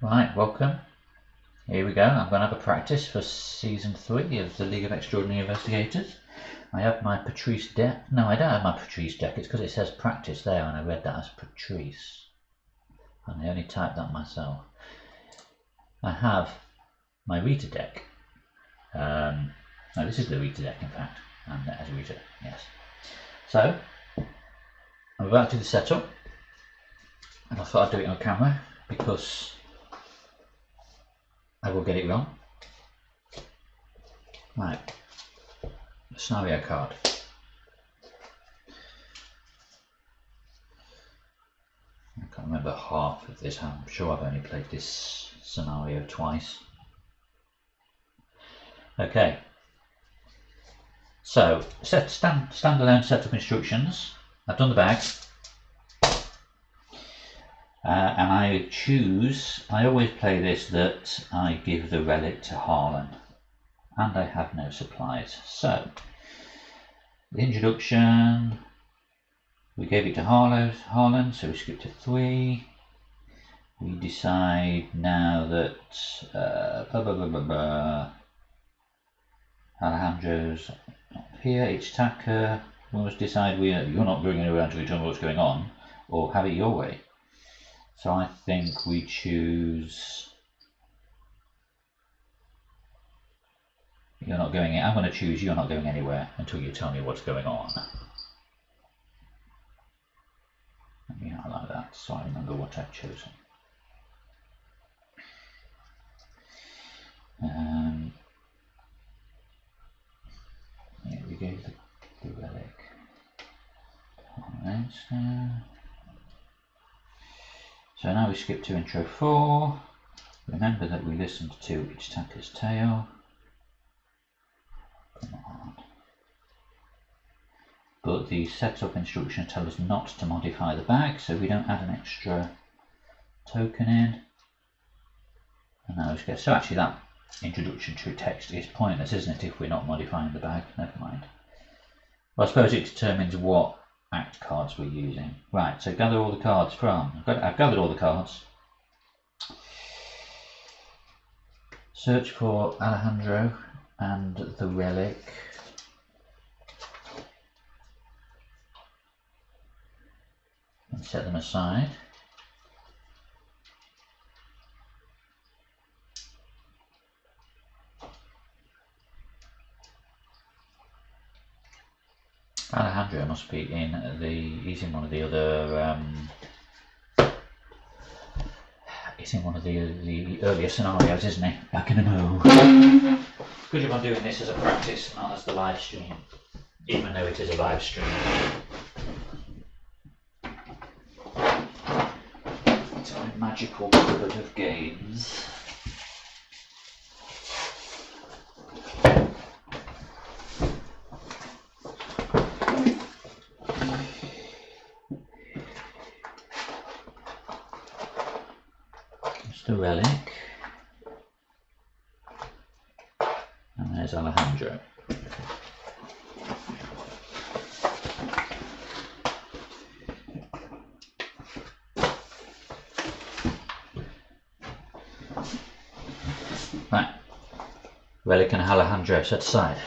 Right, welcome. Here we go. I'm going to have a practice for Season 3 of the League of Extraordinary Investigators. I have my Patrice deck. No, I don't have my Patrice deck. It's because it says practice there and I read that as Patrice. And I only typed that myself. I have my Rita deck. No, this is the Rita deck, in fact. And as Rita, yes. So, I'm about to do the setup. And I thought I'd do it on camera because I will get it wrong. Right, scenario card. I can't remember half of this. I'm sure I've only played this scenario twice. Okay, so standalone setup instructions. I've done the bag. And I always play this that I give the relic to Harlan, and I have no supplies. So, the introduction, we gave it to Harlan, so we skip to 3. We decide now that Alejandro's up here, it's Taka. We must decide you're not going anywhere until we tell me what's going on, or have it your way. So I think we choose. You're not going. I'm going to choose. You're not going anywhere until you tell me what's going on. Let me highlight that so I remember what I've chosen. Yeah, we gave the relic. So now we skip to intro 4. Remember that we listened to Ichitaka's tale. Come on. But the setup instructions tell us not to modify the bag, so we don't add an extra token in. And now we get. So actually that introduction to text is pointless, isn't it, if we're not modifying the bag? Never mind. Well, I suppose it determines what act cards we're using. Right, so gather all the cards from. I've gathered all the cards. Search for Alejandro and the relic. And set them aside. Alejandro must be he's in one of the other, he's in one of the earlier scenarios, isn't he? Back in the mo. Good job I'm doing this as a practice, not as the live stream, even though it is a live stream. It's a magical cupboard of games. The relic, and there's Alejandro. Right, relic and Alejandro set aside.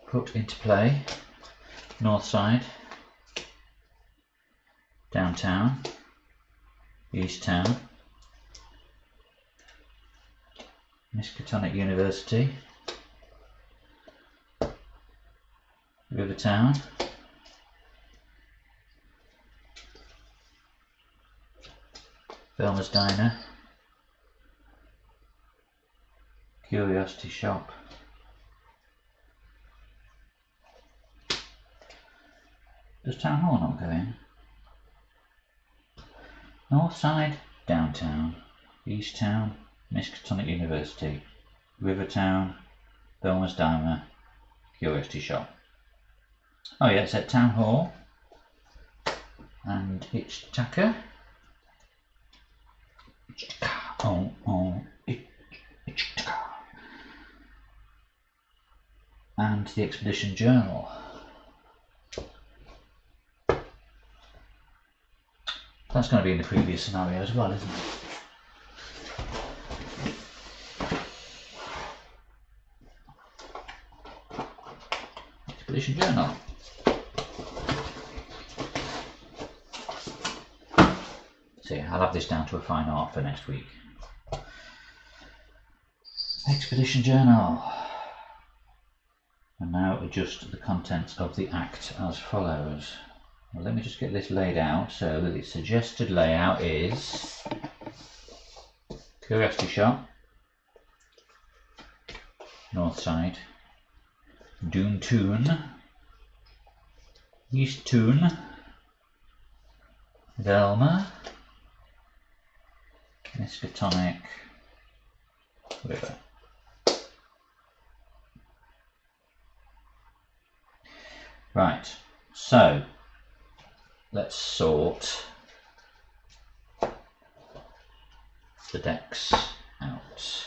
Put into play. North side, downtown, east town, Miskatonic University, Rivertown, Velma's Diner, Curiosity Shop, does Town Hall not go in? North side, downtown, east town, Miskatonic University, Rivertown, Velma's Diner, Curiosity Shop. Oh yeah, it's at Town Hall, and it's Taka. And the Expedition Journal. That's going to be in the previous scenario as well, isn't it? Expedition Journal. See, I'll have this down to a fine art for next week. Expedition Journal. And now adjust the contents of the act as follows. Well, let me just get this laid out so that its suggested layout is Curiosity Shop, North Side, Doon Toon, East Toon, Velma, Miskatonic, River. Right, so let's sort the decks out.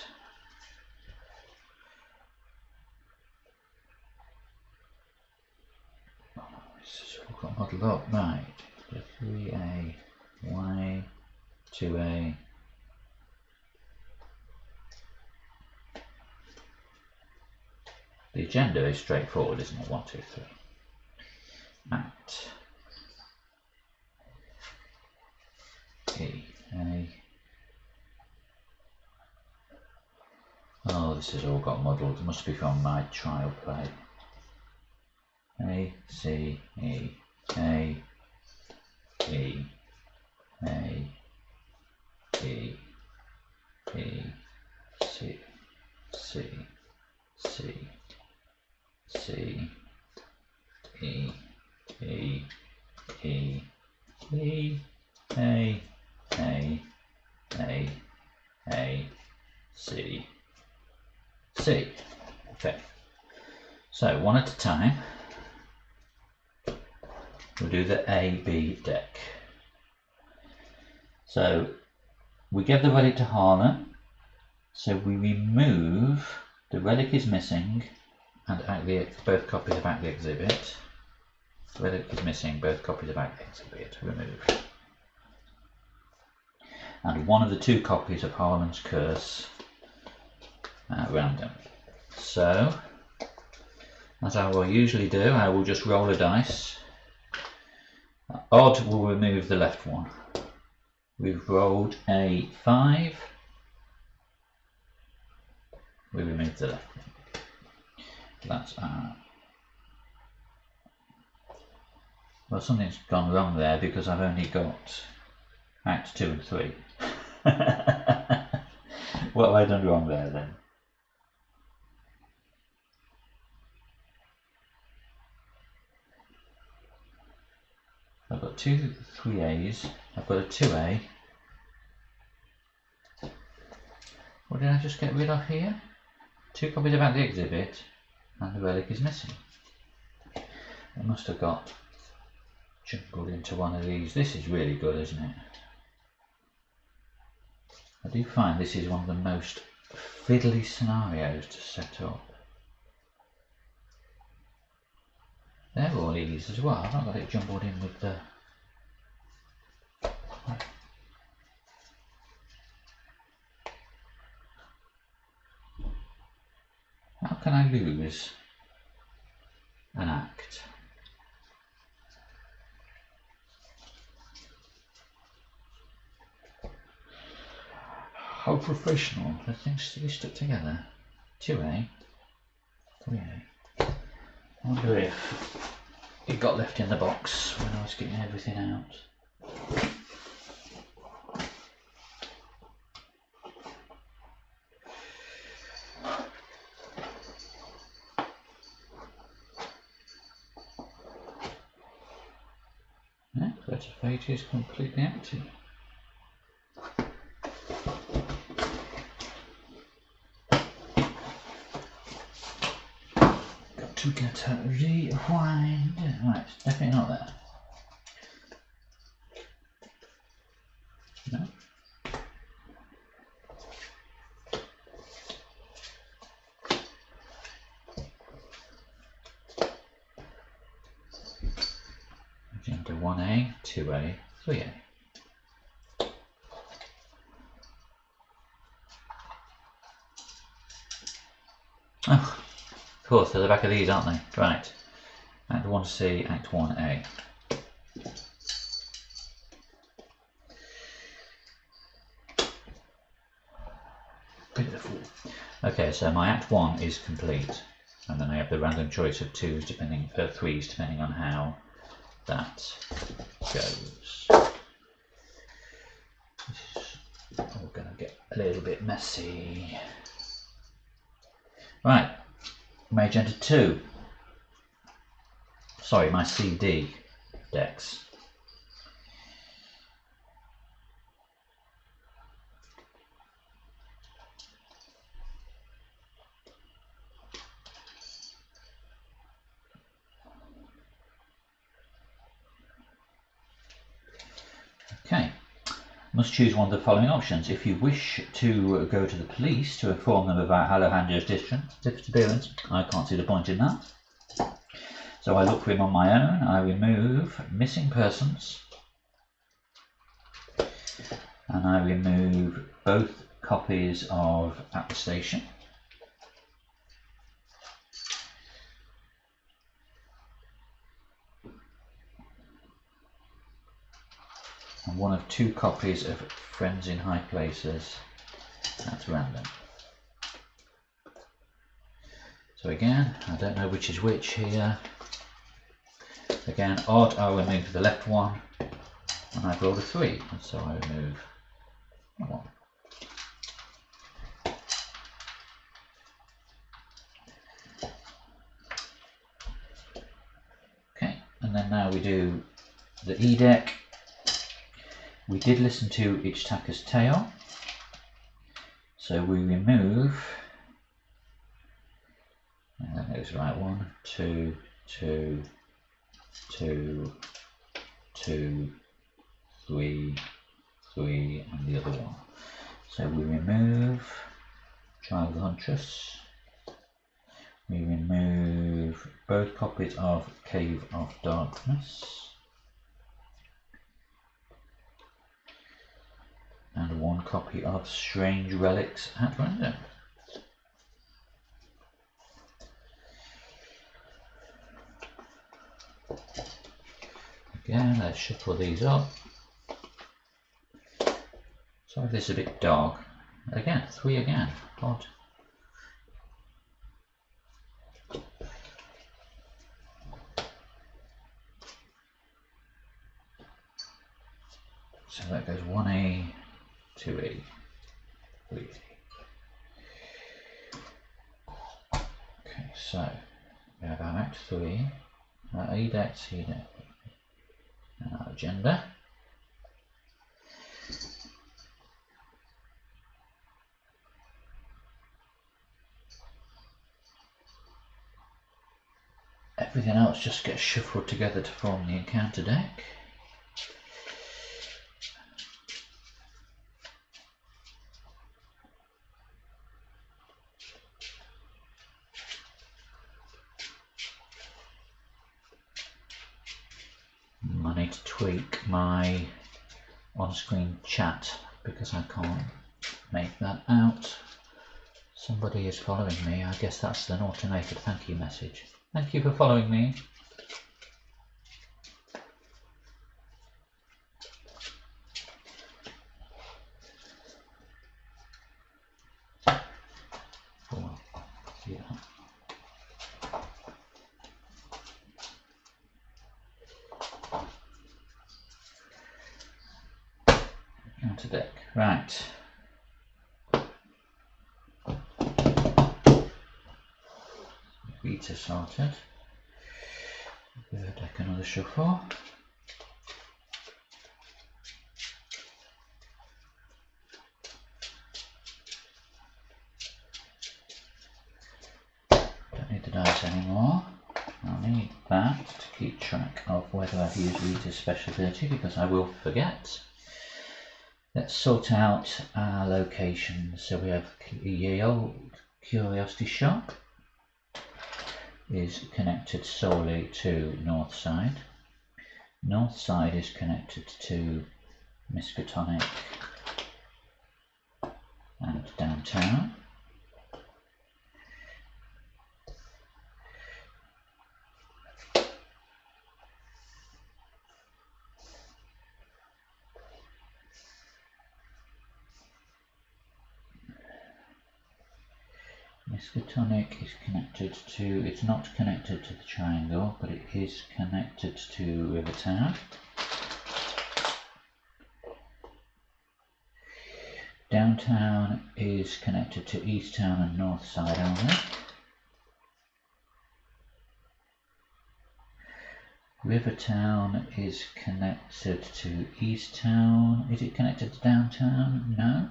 Oh, this is all got modelled up, right. 3A, 1A, 2A. The agenda is straightforward, isn't it? 1, 2, 3. Act E, A. Oh, this has all got muddled. It must be from my trial play. A, C, E, A, E, A, E, E, C, C, C, C, E, E, E, E, A, A, C, C. Okay. So one at a time. We'll do the A, B deck. So we give the relic to Harlan. So we remove the relic is missing and both copies of Act the Exhibit. Relic is missing, both copies of Act the Exhibit removed. And one of the two copies of Harlan's Curse at random. So, as I will usually do, I will just roll a dice. Odd will remove the left one. We've rolled a 5. We remove the left one. That's well, something's gone wrong there because I've only got Act 2 and 3. What have I done wrong there then? I've got 2 3As, I've got a 2A. What did I just get rid of here? 2 copies of Act the Exhibit and the relic is missing. I must have got jumbled into one of these. This is really good, isn't it? I do find this is one of the most fiddly scenarios to set up. They're all these as well. I've not got it jumbled in with the... How can I lose an act? How professional. The things to be stuck together. 2A, 3A. I wonder if it got left in the box when I was getting everything out. No, Threat of Fate is completely empty. To get a rewind. Right, it's definitely not there. No. Agenda 1A, 2A, 3A. Oh, of course, they're the back of these, aren't they? Right. Act 1C, Act 1A. Beautiful. Okay, so my Act 1 is complete. And then I have the random choice of 2s, depending, 3s, depending on how that goes. This is all going to get a little bit messy. Right, Magenta 2. Sorry, my CD decks. Okay, must choose one of the following options. If you wish to go to the police to inform them about Hallowhander's disappearance, I can't see the point in that. So I look for him on my own. I remove missing persons, and I remove both copies of At the Station. And one of 2 copies of Friends in High Places at random. So again, I don't know which is which here. Again, odd, I'll remove the left one, and I've rolled a 3, and so I remove 1. Okay, and then now we do the E deck. We did listen to Ichitaka's Tale, so we remove, and that goes right, 1, 2, 2, 2, 2, 3, 3, and the other one. So we remove Trial of the Huntress. We remove both copies of Cave of Darkness. And 1 copy of Strange Relics at random. Again, let's shuffle these up. Sorry if this is a bit dark. Again, 3 again. Odd. So that goes 1A, 2A, 3A. Okay, so we have our Act 3, our E deck, C deck, and our agenda. Everything else just gets shuffled together to form the encounter deck. I need to tweak my on-screen chat because I can't make that out. Somebody is following me. I guess that's an automated thank you message. Thank you for following me. Oh, yeah. Counter deck. Right. Beta sorted. Give the deck another shuffle. Don't need the dice anymore. I'll need that to keep track of whether I've used Rita's special ability because I will forget. Let's sort out our locations. So we have Yale Curiosity Shop is connected solely to North Side. North Side is connected to Miskatonic and Downtown. Miskatonic is connected to, it's not connected to the triangle, but it is connected to Rivertown. Downtown is connected to East Town and North Side only. Rivertown is connected to East Town. Is it connected to Downtown? No.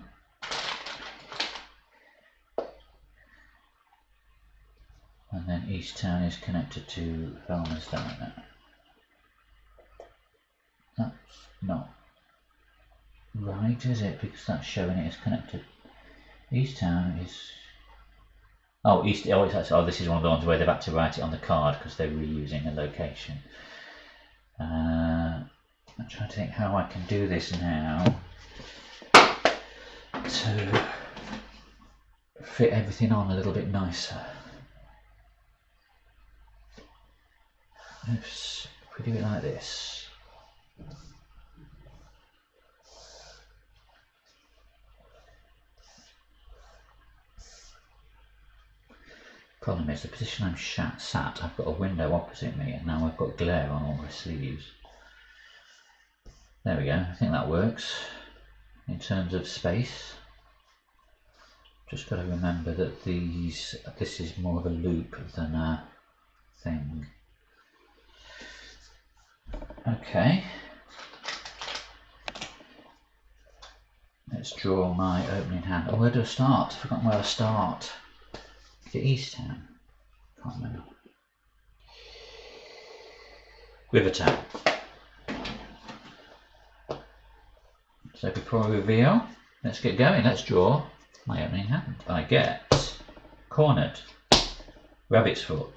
And then East Town is connected to Velma's Diner. That's not right, is it? Because that's showing it as connected. East Town is... Oh, East. Oh, this is one of the ones where they've had to write it on the card because they're reusing a location. I'm trying to think how I can do this now to fit everything on a little bit nicer. If we do it like this. Problem is, the position I'm sat, I've got a window opposite me, and now I've got glare on all my sleeves. There we go, I think that works. In terms of space, just got to remember that this is more of a loop than a thing. Okay. Let's draw my opening hand. Oh, where do I start? I've forgotten where I start. Is it East Town? Can't remember. Rivertown. So before I reveal, let's get going. Let's draw my opening hand. I get cornered, rabbit's foot,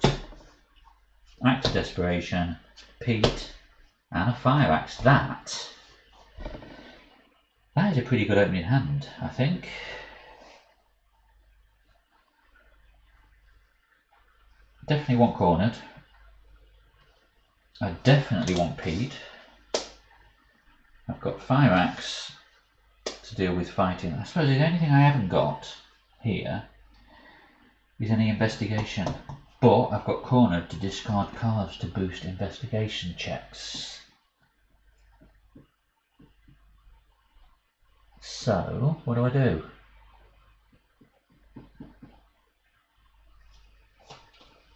act of desperation, Pete, and a fire axe. That is a pretty good opening hand, I think. Definitely want cornered. I definitely want Pete. I've got fire axe to deal with fighting. I suppose the only thing I haven't got here is any investigation. But I've got cornered to discard cards to boost investigation checks. So, what do?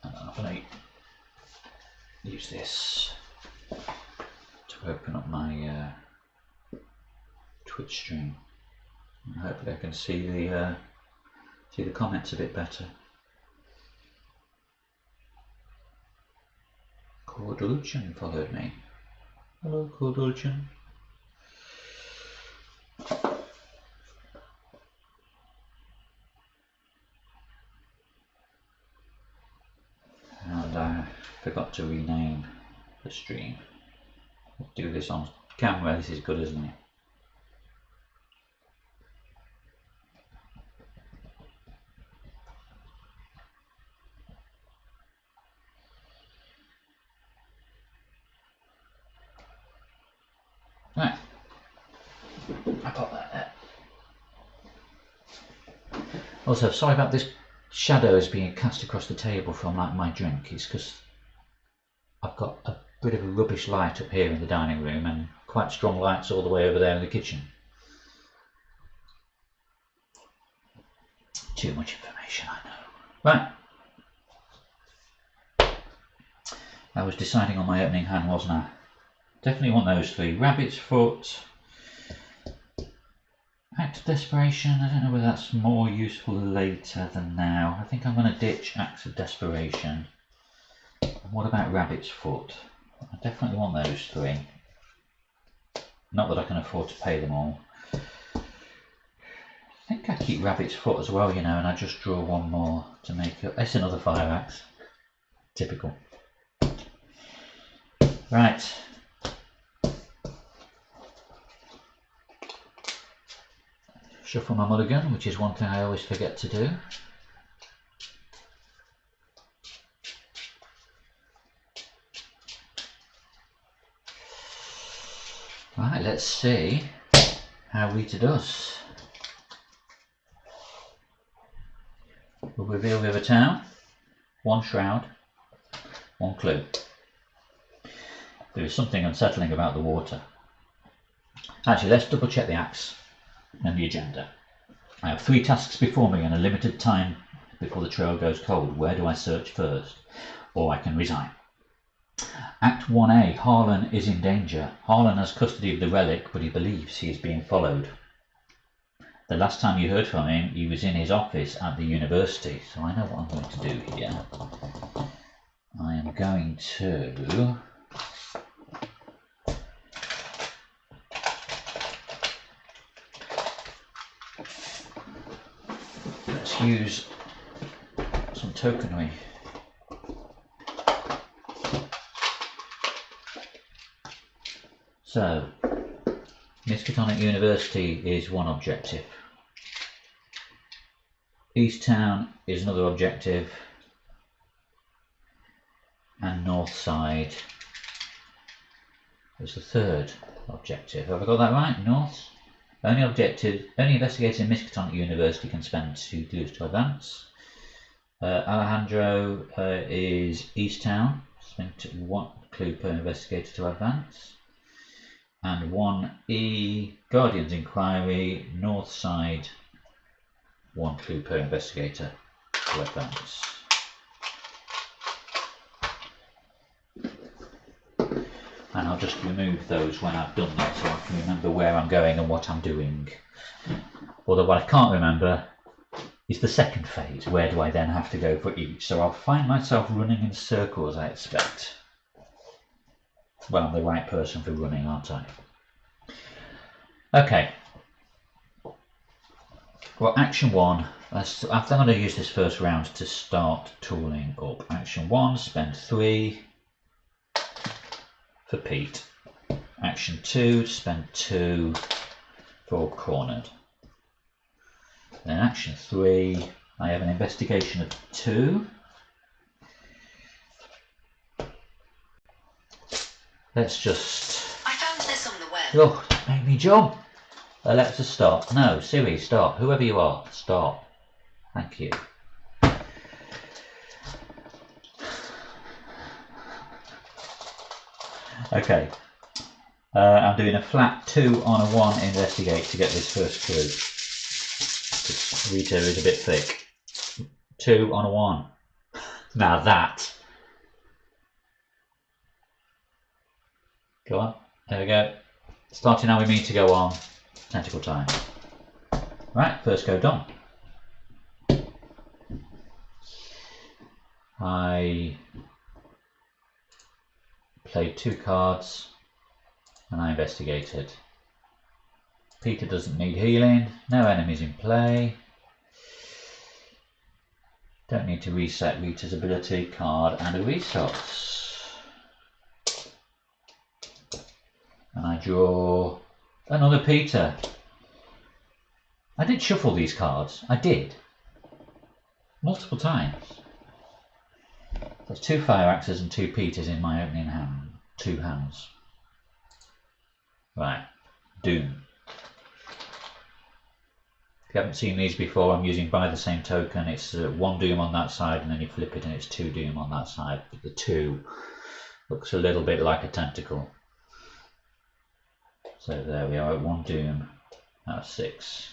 I'm going to use this to open up my Twitch stream. And hopefully I can see the comments a bit better. Cordulchan followed me. Hello, Cordulchan. And I forgot to rename the stream. I'll do this on camera. This is good, isn't it? Right, I pop that there. Also, sorry about this shadows being cast across the table from my drink. It's because I've got a bit of a rubbish light up here in the dining room and quite strong lights all the way over there in the kitchen. Too much information, I know. Right. I was deciding on my opening hand, wasn't I? Definitely want those three. Rabbit's foot. Act of desperation. I don't know whether that's more useful later than now. I think I'm going to ditch Acts of desperation. And what about rabbit's foot? I definitely want those three. Not that I can afford to pay them all. I think I keep rabbit's foot as well, you know, and I just draw one more to make it. It's another fire axe. Typical. Right. Shuffle my mulligan, which is one thing I always forget to do. Right, let's see how Rita does. will reveal River Town. 1 shroud, 1 clue. There is something unsettling about the water. Actually, let's double check the axe and the agenda. I have 3 tasks before me and a limited time before the trail goes cold. Where do I search first? Or I can resign. Act 1A, Harlan is in danger. Harlan has custody of the relic, but he believes he is being followed. The last time you heard from him, he was in his office at the university. So I know what I'm going to do here. I am going to... let's use some tokenry. So, Miskatonic University is 1 objective. East Town is another objective. And North Side is the 3rd objective. Have I got that right? North? Only investigator in Miskatonic University can spend 2 clues to advance. Alejandro is East Town. Spend 1 clue per investigator to advance. And 1E, Guardian's Inquiry, North Side, 1 clue per investigator to advance. And I'll just remove those when I've done that so I can remember where I'm going and what I'm doing. Although what I can't remember is the 2nd phase. Where do I then have to go for each? So I'll find myself running in circles, I expect. Well, I'm the right person for running, aren't I? Okay. Well, action 1. I'm going to use this first round to start tooling up. Action 1, spend 3 for Pete. Action 2, spend 2 for Cornered. Then action 3, I have an investigation of 2. Let's just... I found this on the web. Oh, make me jump! Alexa, stop. No, Siri, stop. Whoever you are, stop. Thank you. Okay. I'm doing a flat 2 on a 1 investigate to get this first clue. This Rita is a bit thick. 2 on a 1. Now that. Go on. There we go. Starting how we mean to go on. Tentacle time. Right, first go done. I played 2 cards and I investigated. Peter doesn't need healing. No enemies in play. Don't need to reset Rita's ability card and a resource. And I draw another Peter. I did shuffle these cards. I did. Multiple times. There's 2 fire axes and 2 Peters in my opening hand. 2 hands. Right. Doom. If you haven't seen these before, I'm using buy the same token. It's 1 Doom on that side and then you flip it and it's 2 Doom on that side. But the 2 looks a little bit like a tentacle. So there we are at 1 Doom out of 6.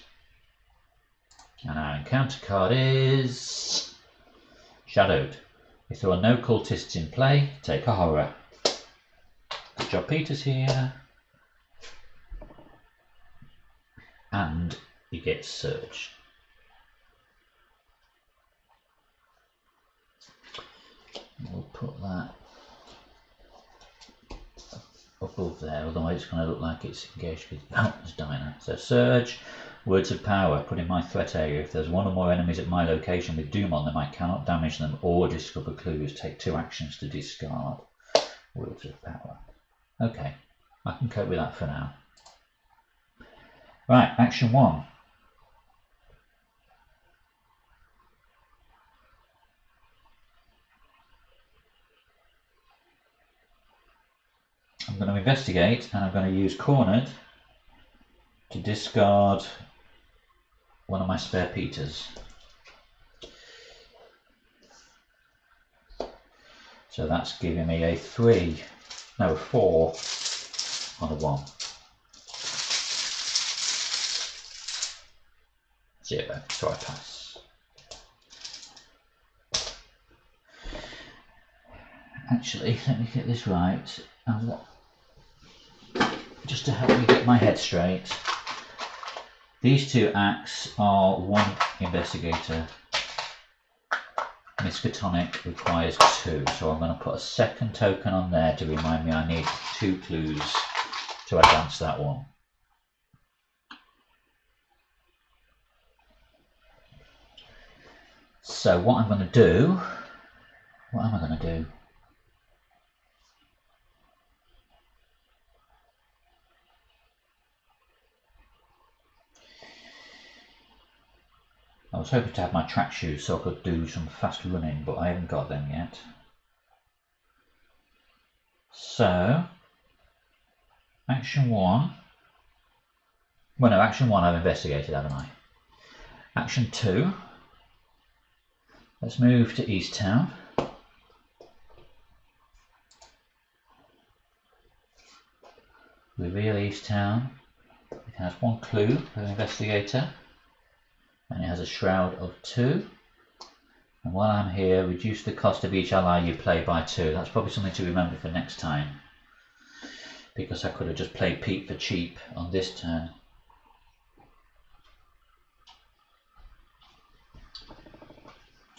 And our encounter card is Shadowed. If there are no cultists in play, take a horror. Good job, Peter's here. And he gets Surge. We'll put that above there, otherwise it's going to look like it's engaged with Mountain's Diner. So Surge, Words of Power, put in my threat area. If there's 1 or more enemies at my location with Doom on them, I cannot damage them or discover clues. Take 2 actions to discard Words of Power. Okay, I can cope with that for now. Right, action 1. I'm going to investigate and I'm going to use Cornered to discard one of my spare Peters. So that's giving me a 4 on a 1. 0, so I pass. Actually, let me get this right. Just to help me get my head straight, these 2 acts are 1 investigator. Miskatonic requires 2, so I'm going to put a second token on there to remind me I need 2 clues to advance that one. So what I'm going to do, what am I going to do? I was hoping to have my track shoes so I could do some fast running, but I haven't got them yet. So, action 1. Well, no, action 1 I've investigated, haven't I? Action 2. Let's move to East Town. Reveal East Town. It has 1 clue for the investigator. And it has a shroud of 2. And while I'm here, reduce the cost of each ally you play by 2. That's probably something to remember for next time, because I could have just played Pete for cheap on this turn.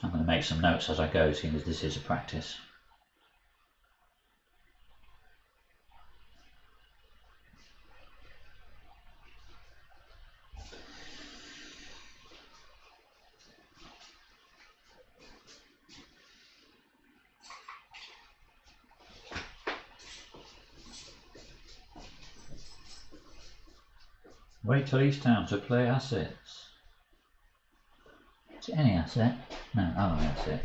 I'm going to make some notes as I go, seeing as this is a practice. Wait till East Town to play assets. Is it any asset? No, ally asset.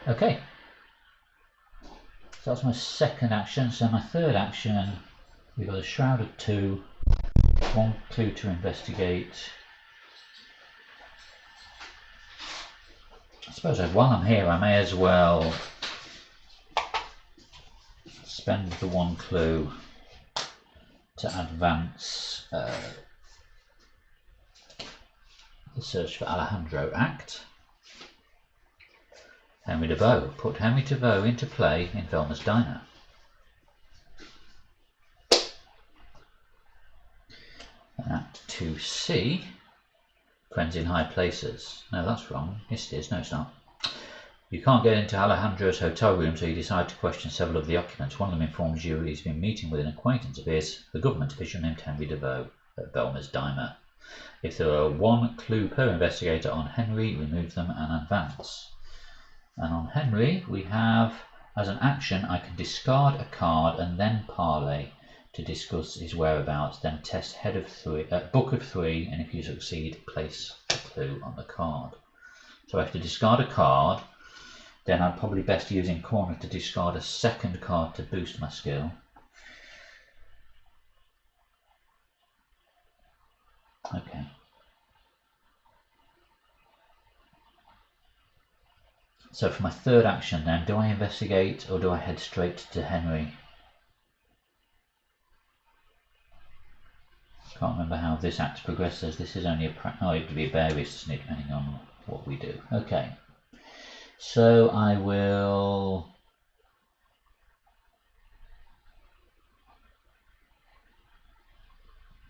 Okay. So that's my second action. So my third action, we've got a shroud of 2, 1 clue to investigate. I suppose while I'm here, I may as well spend the 1 clue to advance the search for Alejandro act. Henry DeVoe. Put Henry DeVoe into play in Velma's Diner. And Act 2C, Friends in High Places. No, that's wrong. Yes, it is. No, it's not. You can't get into Alejandro's hotel room, so you decide to question several of the occupants. One of them informs you he's been meeting with an acquaintance of his, the government official named Henry DeVoe, at Velma's Diner. If there are 1 clue per investigator on Henry, remove them and advance. And on Henry, we have, as an action, I can discard a card and then parlay to discuss his whereabouts, then test book of 3, and if you succeed, place a clue on the card. So I have to discard a card. Then I'm probably best using corner to discard a second card to boost my skill. Okay. So for my third action then, do I investigate or do I head straight to Henry? Can't remember how this act progresses. This is only it could be various depending on what we do. Okay. So I will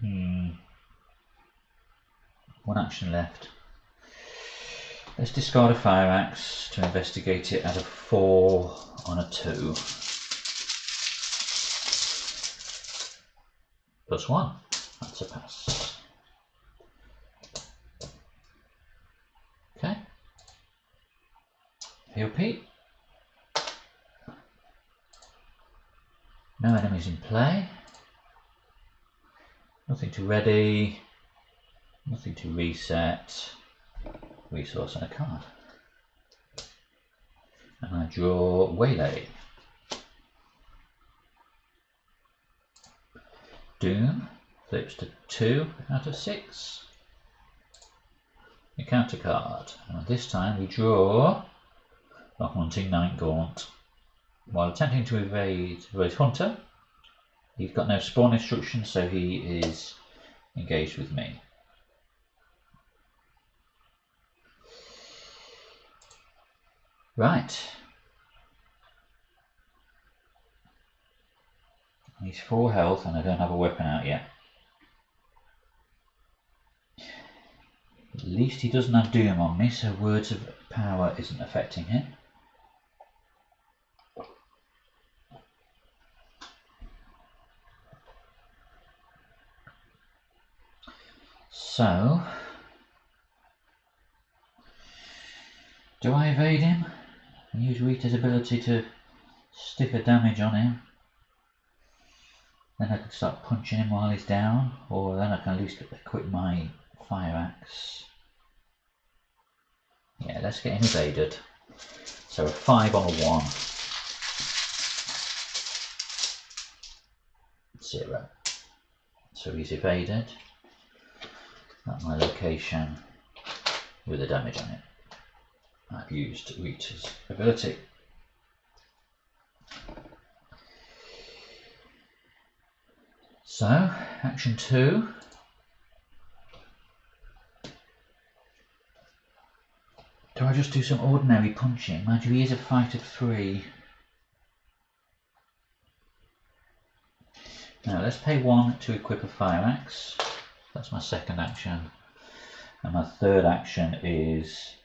one action left. Let's discard a fire axe to investigate it at a 4 on a 2. +1. That's a pass. Okay. Heal Pete. No enemies in play. Nothing to ready. Nothing to reset. Resource and a card. And I draw Waylay. Doom flips to 2 out of 6. Encounter card. And this time we draw a Haunting Night Gaunt. While attempting to evade his hunter, he's got no spawn instructions, so he is engaged with me. Right. He's 4 health and I don't have a weapon out yet. At least he doesn't have Doom on me, so Words of Power isn't affecting him. So, do I evade him and use Rita's ability to stick a damage on him? Then I can start punching him while he's down, or then I can at least equip my fire axe. Yeah, let's get him evaded. So a 5 on a 1. 0. So he's evaded. That's my location with the damage on it. I've used Rita's ability. So, action 2. Do I just do some ordinary punching? Mind you, he is a fight of 3. Now let's pay 1 to equip a fire axe. That's my second action. And my third action is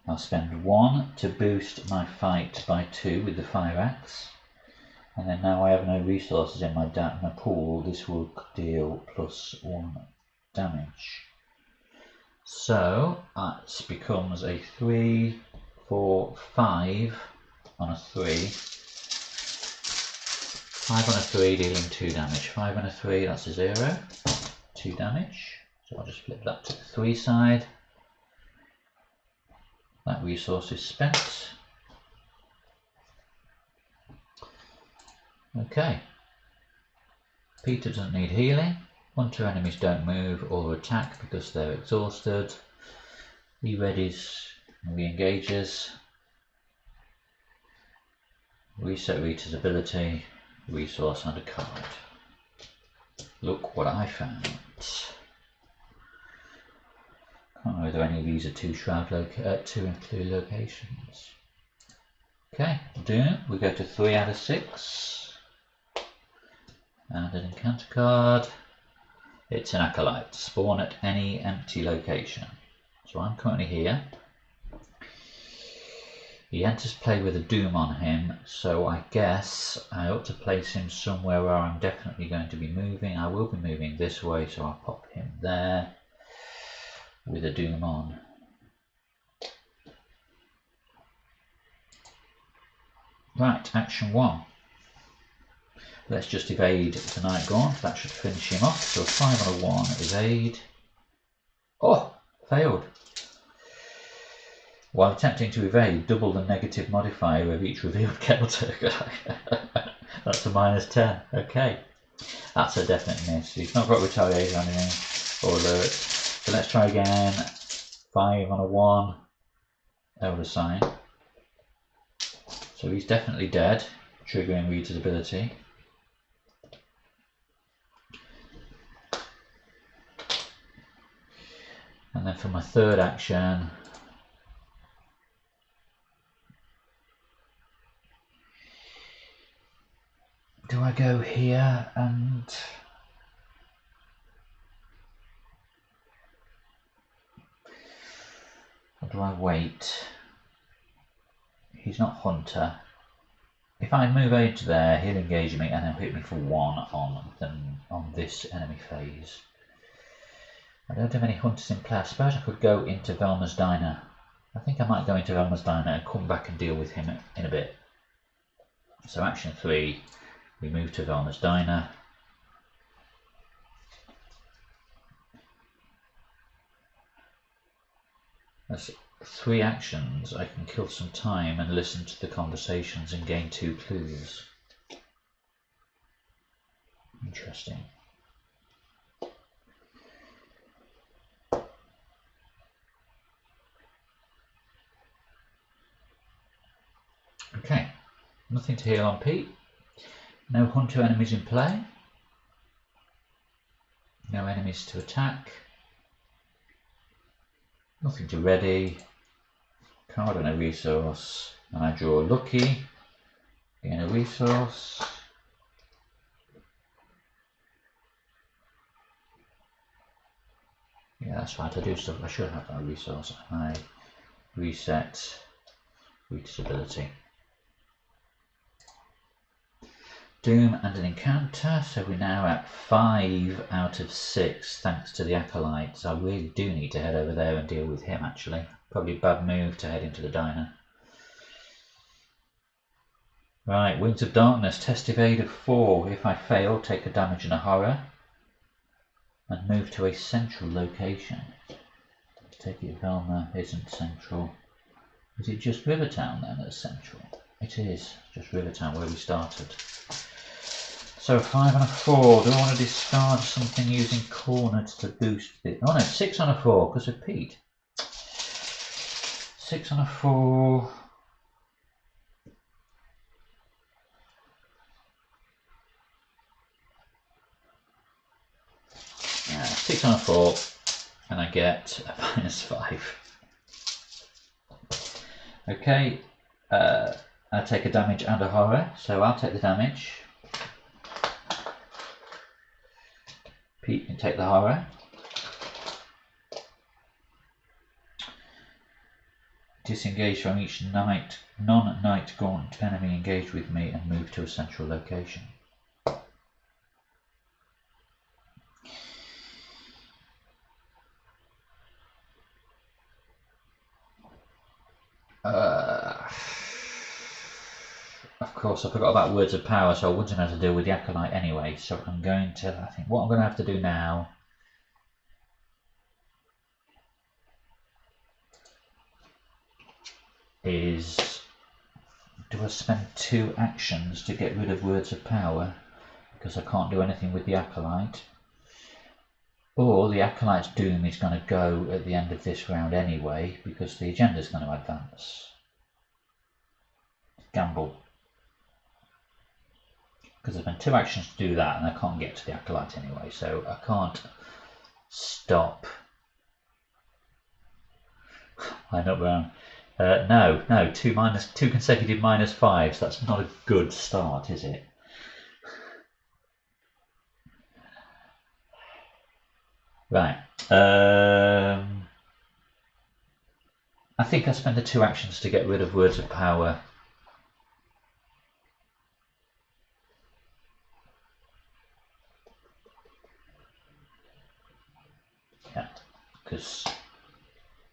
I'll spend 1 to boost my fight by 2 with the fire axe. And then now I have no resources in my pool, this will deal +1 damage. So that becomes a 3, 4, 5 on a 3. 5 on a 3 dealing 2 damage. 5 on a 3, that's a 0. 2 damage. So I'll just flip that to the 3 side. That resource is spent. Okay. Peter doesn't need healing. Hunter enemies don't move or attack because they're exhausted. He readies and re-engages. Reset Rita's ability. Resource and a card. Look what I found. Can't know whether any of these are 2 include locations. Okay, we go to 3 out of 6. And an encounter card. It's an acolyte. Spawn at any empty location. So I'm currently here. He enters play with a Doom on him, so I guess I ought to place him somewhere where I'm definitely going to be moving. I will be moving this way, so I'll pop him there with a Doom on. Right, action 1. Let's just evade the Night Gaunt. That should finish him off. So a 5 on a 1, evade. Oh, failed. While attempting to evade, double the negative modifier of each revealed counter. That's a -10. Okay. That's a definite miss. He's not got retaliation on anything or alert. So let's try again. 5 on a 1. Elder Sign. So he's definitely dead, triggering Rita's ability. And then for my third action, do I go here and or do I wait? He's not Hunter. If I move into there, he'll engage me and he'll hit me for 1 on this enemy phase. I don't have any hunters in play. I suppose I could go into Velma's Diner. I think I might go into Velma's Diner and come back and deal with him in a bit. So action 3, we move to Velma's Diner. That's 3 actions. I can kill some time and listen to the conversations and gain 2 clues. Interesting. Nothing to heal on Pete. No hunter enemies in play. No enemies to attack. Nothing to ready. Card and a resource. And I draw lucky. Gain a resource. Yeah, that's right. I do stuff. I should have that resource. I reset reachability. Doom and an encounter, so we're now at 5 out of 6 thanks to the acolytes. I really do need to head over there and deal with him actually. Probably a bad move to head into the diner. Right, Wings of Darkness, test evade of 4. If I fail, take a damage and a horror. And move to a central location. Take it Velma isn't central. Is it just Rivertown then that's central? It is, just Rivertown where we started. So 5 and a 4. Do I want to discard something using cornered to boost it? Oh no, 6 on a 4 because of Pete. 6 on a 4. Yeah, 6 on a 4, and I get a -5. Okay, I take a damage and a horror, so I'll take the damage. Pete can take the horror. Disengage from each non-night gaunt enemy engaged with me and move to a central location. Of course, I forgot about words of power, so I wouldn't have to deal with the acolyte anyway. So I'm going to, I think, what I'm going to have to do now is, do I spend 2 actions to get rid of words of power because I can't do anything with the acolyte, or the acolyte's doom is going to go at the end of this round anyway because the agenda is going to advance. Gamble. Because there's been 2 actions to do that and I can't get to the acolyte anyway, so I can't stop. Line up round. No, 2 consecutive -5s. That's not a good start, is it? Right. I think I spend the 2 actions to get rid of words of power. Yeah, because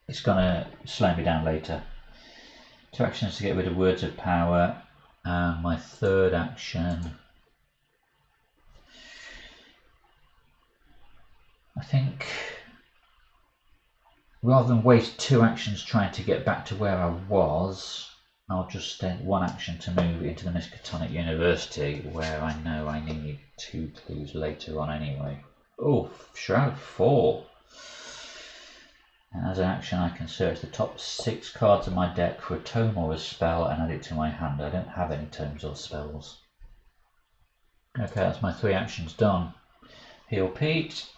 it's going to slow me down later. 2 actions to get rid of words of power, and my 3rd action, I think, rather than waste 2 actions trying to get back to where I was, I'll just spend 1 action to move into the Miskatonic University, where I know I need 2 clues later on anyway. Oh, Shroud 4. And as an action, I can search the top 6 cards of my deck for a tome or a spell and add it to my hand. I don't have any tomes or spells. Okay, that's my 3 actions done. Heal Pete.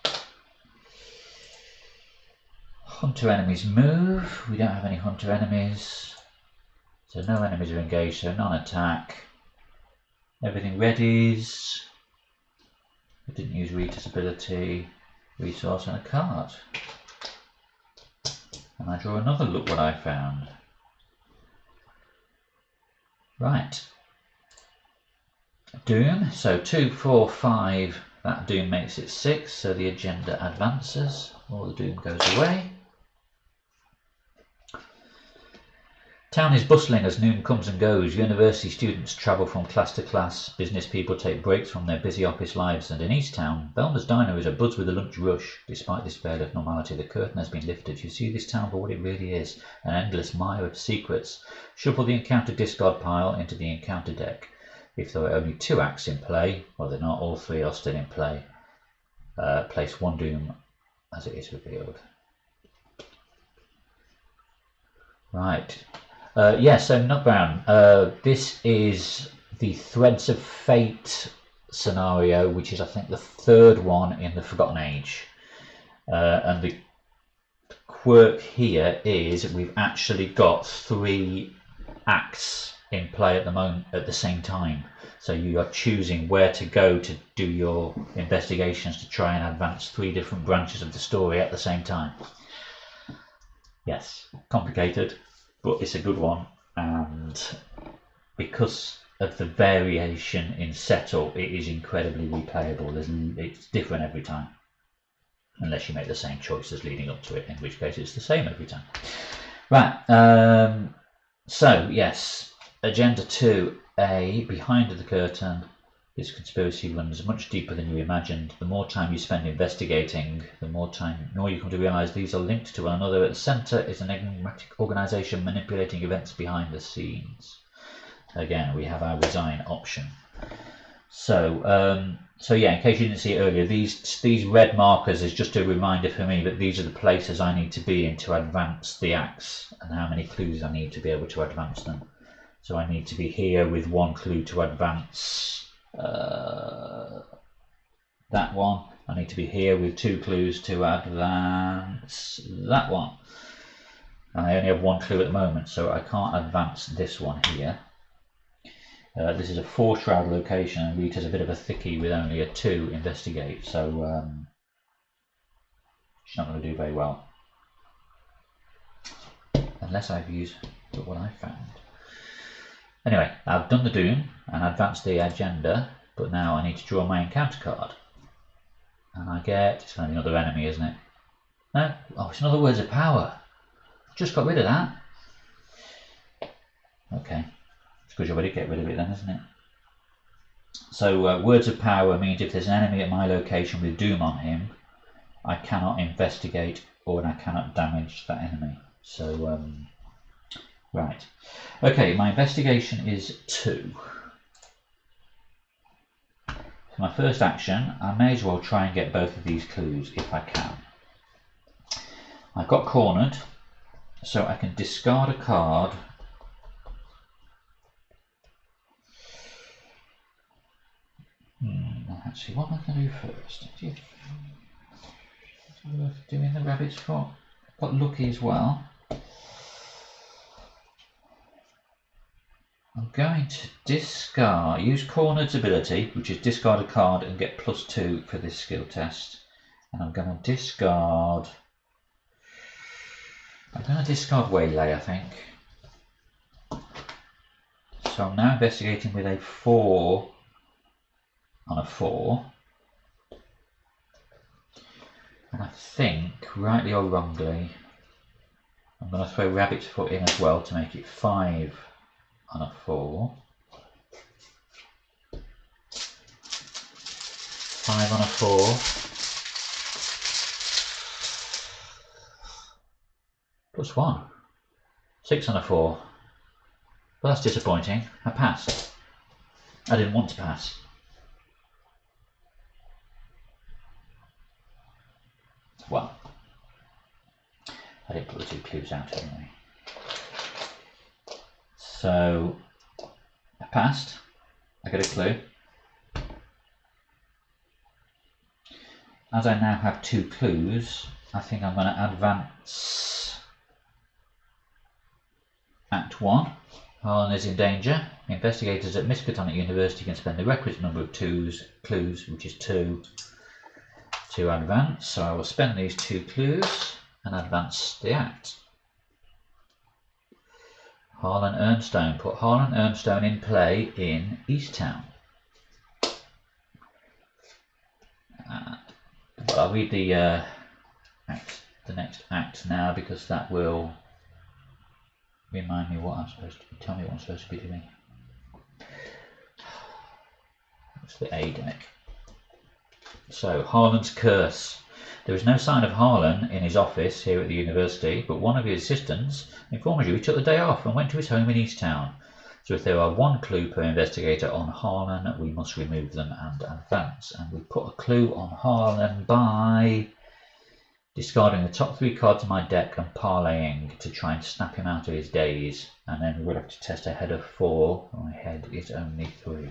Hunter enemies move. We don't have any hunter enemies. So no enemies are engaged, so non-attack. Everything readies. I didn't use Rita's ability. Resource and a card. And I draw another look what I found. Right. Doom. So 2, 4, 5. That Doom makes it 6. So the agenda advances. All the Doom goes away. Town is bustling as noon comes and goes. University students travel from class to class. Business people take breaks from their busy office lives. And in East Town, Velma's Diner is abuzz with a lunch rush. Despite this veil of normality, the curtain has been lifted. You see this town for what it really is, an endless mire of secrets. Shuffle the encounter discard pile into the encounter deck. If there are only 2 acts in play, well they're not, all 3 are still in play. Place 1 Doom as it is revealed. Right. So Nutbound, this is the Threads of Fate scenario, which is I think the third one in the Forgotten Age. And the quirk here is we've actually got 3 acts in play at the moment at the same time. So you are choosing where to go to do your investigations to try and advance 3 different branches of the story at the same time. Yes, complicated, but it's a good one, and because of the variation in settle, it is incredibly replayable. It's different every time, unless you make the same choices leading up to it, in which case it's the same every time. Right, so yes, Agenda 2A, Behind the Curtain. This conspiracy runs much deeper than you imagined. The more time you spend investigating, the more you come to realise these are linked to one another. At the centre is an enigmatic organisation manipulating events behind the scenes. Again, we have our resign option. So, so yeah, in case you didn't see it earlier, these red markers is just a reminder for me that these are the places I need to be in to advance the acts, and how many clues I need to be able to advance them. So I need to be here with 1 clue to advance that one. I need to be here with 2 clues to advance that one. And I only have 1 clue at the moment, so I can't advance this one here. This is a 4 shroud location, and Rita's a bit of a thickie with only a 2 investigate, so she's not going to do very well. Unless I've used what I found. Anyway, I've done the Doom and advanced the agenda, but now I need to draw my encounter card. And I get, it's going to be another enemy, isn't it? No? Oh, it's another Words of Power. Just got rid of that. Okay. It's good job I did get rid of it then, isn't it? So, Words of Power means if there's an enemy at my location with Doom on him, I cannot investigate or I cannot damage that enemy. So, right. Okay, my investigation is 2. For my first action, I may as well try and get both of these clues if I can. I've got cornered, so I can discard a card. Actually, what am I going to do first? Doing the rabbit's foot. Got lucky as well. I'm going to discard, use Cornered's ability, which is discard a card and get +2 for this skill test. And I'm going to discard Waylay, I think. So I'm now investigating with a 4 on a 4. And I think, rightly or wrongly, I'm going to throw Rabbit's Foot in as well to make it 5 on a 4. 5 on a 4. +1. 6 on a 4. Well, that's disappointing. I passed. I didn't want to pass. Well, I didn't put the 2 clues out anyway. So, I passed. I get a clue. As I now have 2 clues, I think I'm going to advance Act 1. Harlan is in danger. Investigators at Miskatonic University can spend the requisite number of clues, which is 2, to advance. So I will spend these 2 clues and advance the act. Harlan Ernstone. Put Harlan Ernstone in play in Easttown. But I'll read the next act now, because that will remind me what I'm supposed to tell me what I'm supposed to be doing. That's the A deck. So, Harlan's Curse. There is no sign of Harlan in his office here at the university, but one of his assistants informs you he took the day off and went to his home in Easttown. So if there are 1 clue per investigator on Harlan, we must remove them and advance. And we put a clue on Harlan by discarding the top 3 cards of my deck and parlaying to try and snap him out of his daze, and then we'll have to test a head of 4. My head is only 3.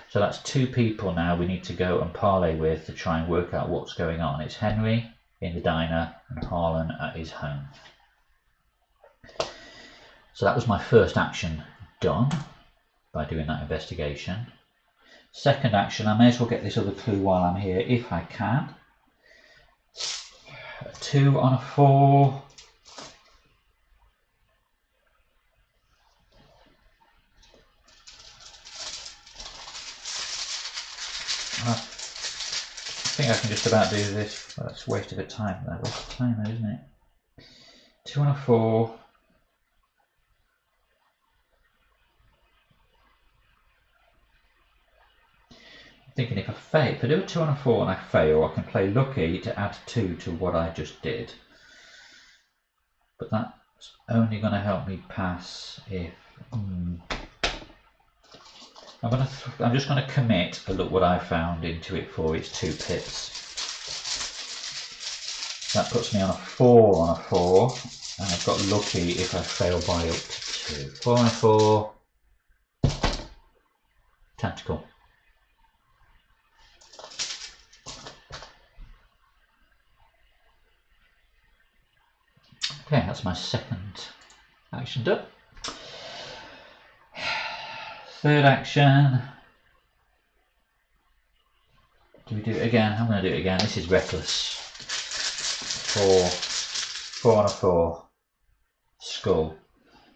So that's 2 people now we need to go and parlay with to try and work out what's going on. It's Henry in the diner and Harlan at his home. So that was my first action done by doing that investigation. Second action, I may as well get this other clue while I'm here if I can. 2 on a 4. I think I can just about do this. Well, that's a waste of a time though. Waste of time though, isn't it? 2 on a 4. Thinking if I do a 2 on a 4 and I fail, I can play lucky to add 2 to what I just did. But that's only going to help me pass if I'm just going to commit a look what I found into it for its 2 pips. That puts me on a 4 on a 4, and I've got lucky if I fail by up to 2. 4 on a 4. Tactical. Okay, that's my second action done. Third action. Do we do it again? I'm going to do it again. This is reckless. 4 on a 4. Skull.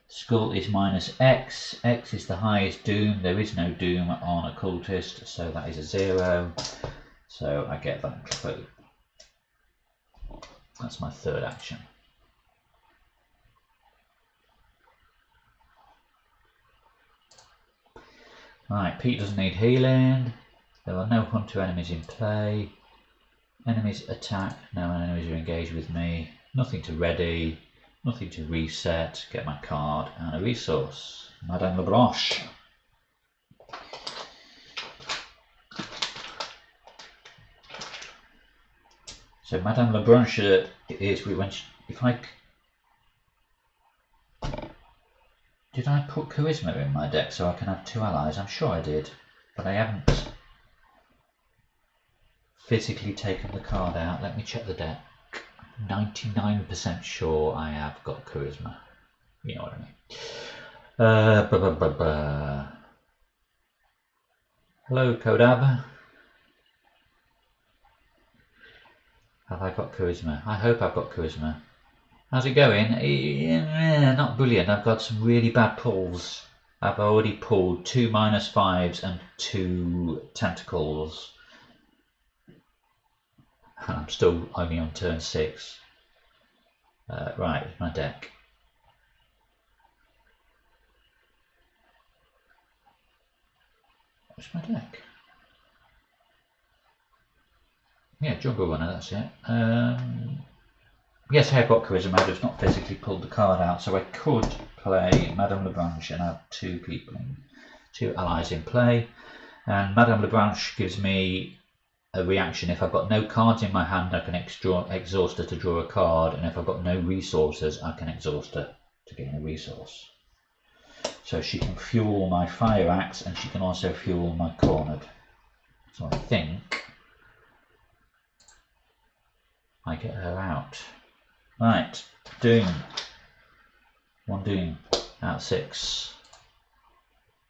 Skull is minus X. X is the highest doom. There is no doom on occultist, so that is a 0. So I get that clue. That's my third action. Right, Pete doesn't need healing. There are no hunter enemies in play. Enemies attack. No enemies are engaged with me. Nothing to ready. Nothing to reset. Get my card and a resource. Madame Leblanche. So Madame Leblanche is if I. Did I put charisma in my deck so I can have 2 allies? I'm sure I did, but I haven't physically taken the card out. Let me check the deck. 99% sure I have got charisma. You know what I mean. Hello, Kodab. Have I got charisma? I hope I've got charisma. How's it going? Not brilliant. I've got some really bad pulls. I've already pulled 2 -5s and 2 tentacles. And I'm still only on turn 6. Right, my deck. What's my deck? Yeah, Jungle Runner, that's it. Yes, I have got charisma, I've just not physically pulled the card out, so I could play Madame Leblanche and have 2 people, 2 allies in play. And Madame Leblanche gives me a reaction. If I've got no cards in my hand, I can exhaust her to draw a card, and if I've got no resources, I can exhaust her to gain a resource. So she can fuel my fire axe, and she can also fuel my cornered. So I think I get her out. Right, Doom. 1 Doom out 6.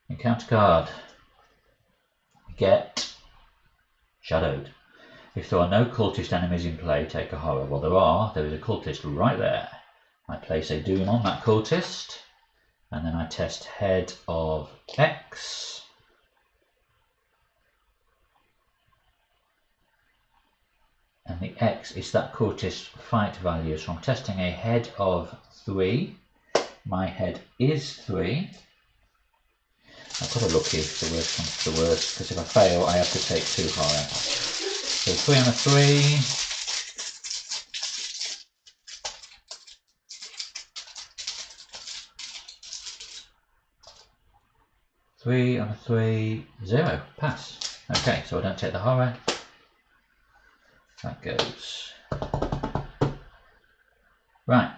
Encounter card. Get Shadowed. If there are no cultist enemies in play, take a horror. Well, there is a cultist right there. I place a Doom on that cultist, and then I test head of X. And the X is that cultist fight value. So I'm testing a head of 3. My head is 3. I've got a lucky if the worst comes to the worst, because if I fail, I have to take 2 horror. So 3 on a 3. Three on a 3, 0. Pass. Okay, so I don't take the horror. That goes Right.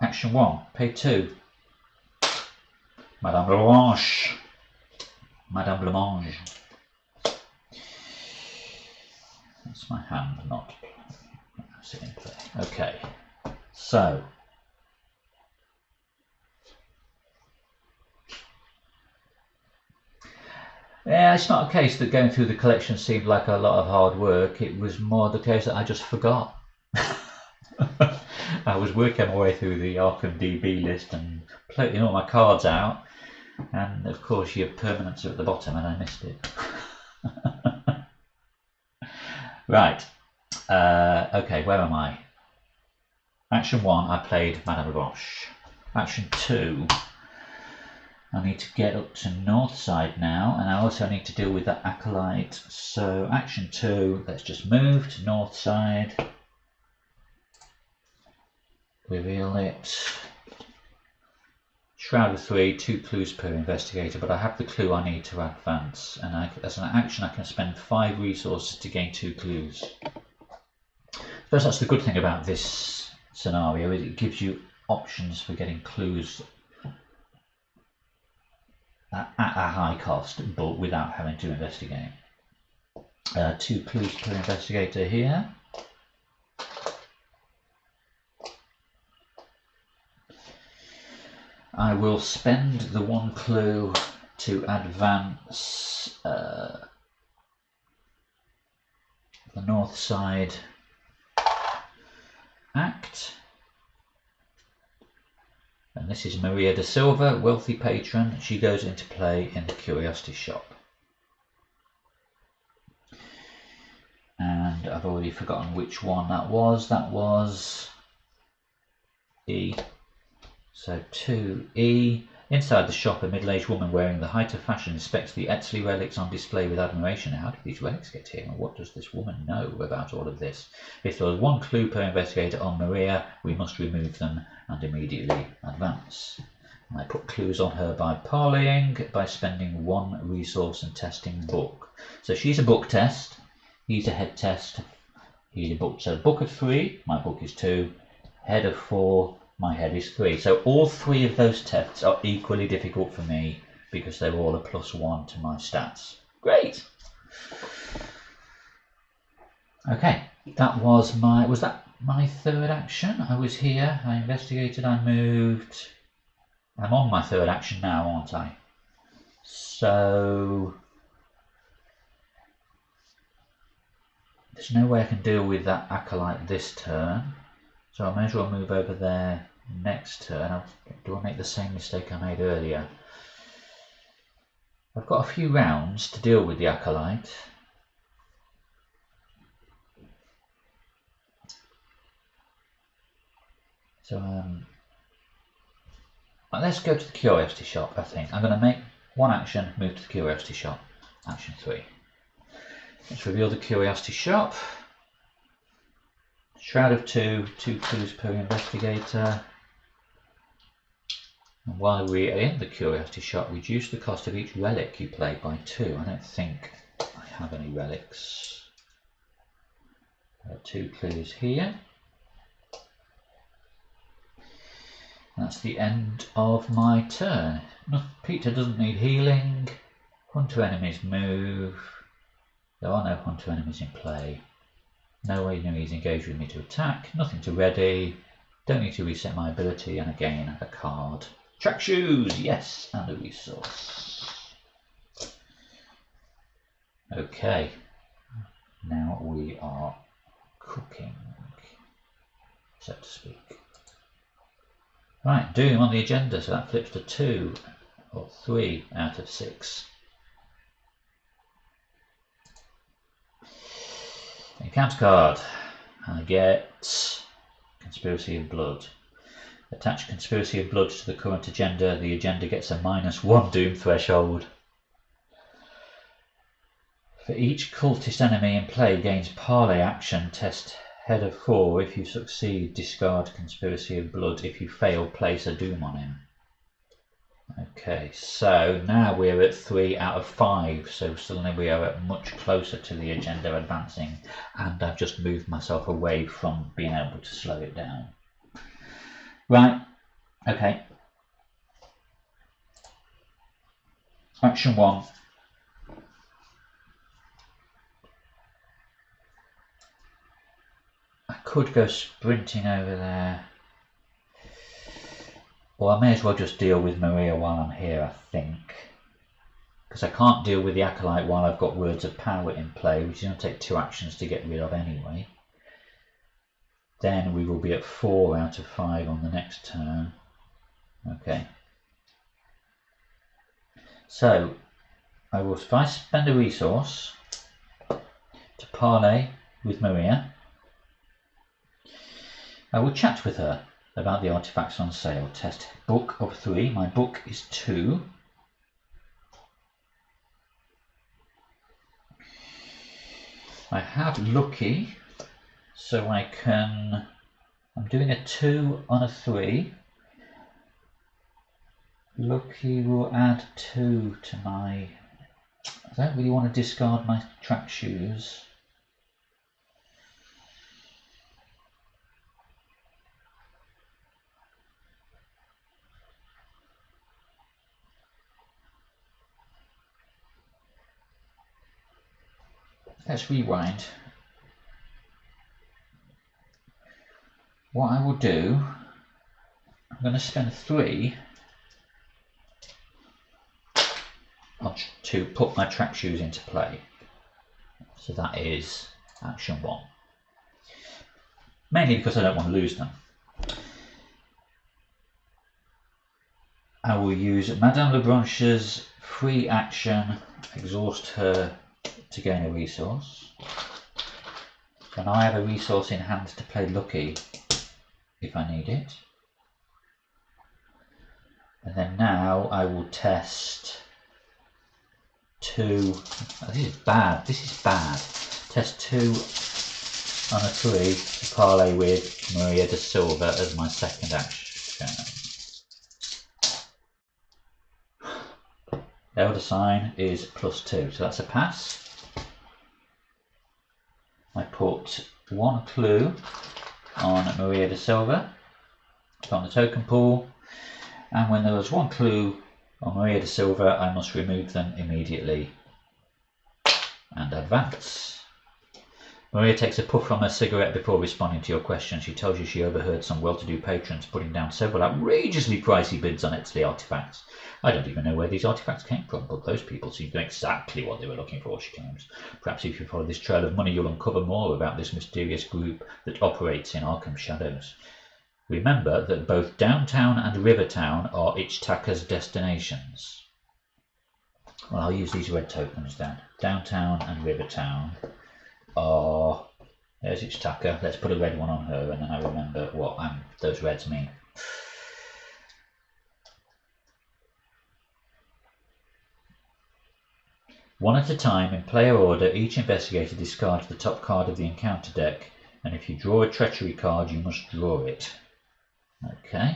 Action 1, pay 2. Madame Blanche. Madame Blancmange. That's my hand, not sit in play. Okay, so yeah, it's not a case that going through the collection seemed like a lot of hard work. It was more the case that I just forgot. I was working my way through the Arkham DB list and putting all my cards out, and of course your permanents are at the bottom and I missed it. Right, okay, where am I? Action 1, I played Madame Blanche. Action 2, I need to get up to north side now, and I also need to deal with that acolyte. So action 2, let's just move to north side. Reveal it. Shroud of 3, 2 clues per investigator, but I have the clue I need to advance, and as an action I can spend 5 resources to gain 2 clues. I suppose that's the good thing about this scenario, is it gives you options for getting clues at a high cost, but without having to investigate. 2 clues per investigator here. I will spend the 1 clue to advance the north side act. And this is Maria da Silva, wealthy patron. She goes into play in the curiosity shop. And I've already forgotten which one that was. That was E. So 2E. Inside the shop, a middle-aged woman wearing the height of fashion inspects the Etzley relics on display with admiration. How did these relics get here, and what does this woman know about all of this? If there was 1 clue per investigator on Maria, we must remove them and immediately advance. And I put clues on her by parleying, by spending 1 resource and testing book. So she's a book test, he's a head test, he's a book. So book of 3, my book is 2, head of 4, my head is 3. So all 3 of those tests are equally difficult for me because they're all a +1 to my stats. Great! Okay, that was that my 3rd action? I was here, I investigated, I moved. I'm on my 3rd action now, aren't I? So there's no way I can deal with that acolyte this turn. So I may as well move over there next turn. Do I make the same mistake I made earlier? I've got a few rounds to deal with the acolyte. So let's go to the curiosity shop, I think. I'm going to make 1 action, move to the curiosity shop. Action 3. Let's reveal the curiosity shop. Shroud of 2, 2 clues per investigator. And while we are in the curiosity shop, reduce the cost of each relic you play by 2. I don't think I have any relics. 2 clues here. That's the end of my turn. Peter doesn't need healing. Hunter enemies move. There are no hunter enemies in play. No enemies engage with me to attack. Nothing to ready. Don't need to reset my ability. And again, a card. Track shoes, yes, and a resource. Okay, now we are cooking, so to speak. Right, Doom on the agenda, so that flips to 2 or 3 out of 6. Encounter card. I get Conspiracy of Blood. Attach Conspiracy of Blood to the current agenda. The agenda gets a -1 Doom threshold. For each cultist enemy in play gains parley action. Test head of 4. If you succeed, discard Conspiracy of Blood. If you fail, place a Doom on him. Okay, so now we're at 3 out of 5, so suddenly we are much closer to the agenda advancing, and I've just moved myself away from being able to slow it down. Right, okay. Action 1. I could go sprinting over there. Well, I may as well just deal with Maria while I'm here, I think. Because I can't deal with the Acolyte while I've got Words of Power in play, which is going to take 2 actions to get rid of anyway. Then we will be at 4 out of 5 on the next turn. Okay. So, if I spend a resource to parley with Maria, I will chat with her about the artifacts on sale. Test book of 3. My book is 2. I have lucky, so I can. I'm doing a 2 on a 3. Lucky will add 2 to my. I don't really want to discard my track shoes. Let's rewind. What I will do, I'm going to spend 3 to put my track shoes into play. So that is action 1. Mainly because I don't want to lose them. I will use Madame Lebranche's free action, exhaust her to gain a resource. So now I have a resource in hand to play lucky if I need it. And then now I will test 2. Oh, this is bad. This is bad. Test 2 on a 3 to parlay with Maria de Silva as my second action. Elder sign is +2, so that's a pass. I put 1 clue on Maria de Silva from the token pool, and when there was 1 clue on Maria de Silva, I must remove them immediately and advance. Maria takes a puff from her cigarette before responding to your question. She tells you she overheard some well-to-do patrons putting down several outrageously pricey bids on Exley artifacts. I don't even know where these artifacts came from, but those people seem to know exactly what they were looking for, she claims. Perhaps if you follow this trail of money, you'll uncover more about this mysterious group that operates in Arkham shadows. Remember that both Downtown and Rivertown are Ichtaka's destinations. Well, I'll use these red tokens then. Downtown and Rivertown are. There's Ichtaka. Let's put a red one on her, and then I remember what those reds mean. One at a time, in player order, each investigator discards the top card of the encounter deck, and if you draw a treachery card, you must draw it. Okay.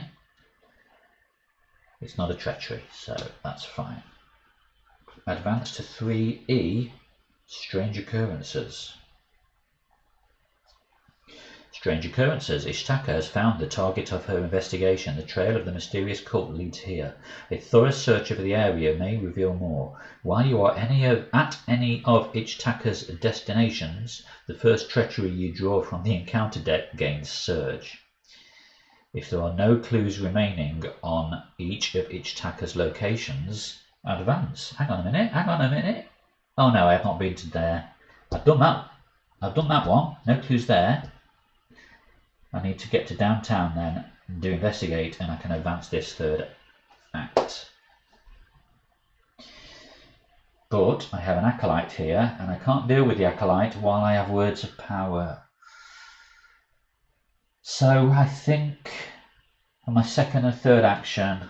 It's not a treachery, so that's fine. Advance to 3E, Strange Occurrences. Strange Occurrences. Ichtaka has found the target of her investigation. The trail of the mysterious cult leads here. A thorough search of the area may reveal more. While you are at any of Ichtaka's destinations, the first treachery you draw from the encounter deck gains Surge. If there are no clues remaining on each of Ichtaka's locations, advance. Hang on a minute. Oh no, I have not been to there. I've done that one. No clues there. I need to get to Downtown then and do investigate, and I can advance this third act. But I have an Acolyte here, and I can't deal with the Acolyte while I have Words of Power. So I think on my second and third action,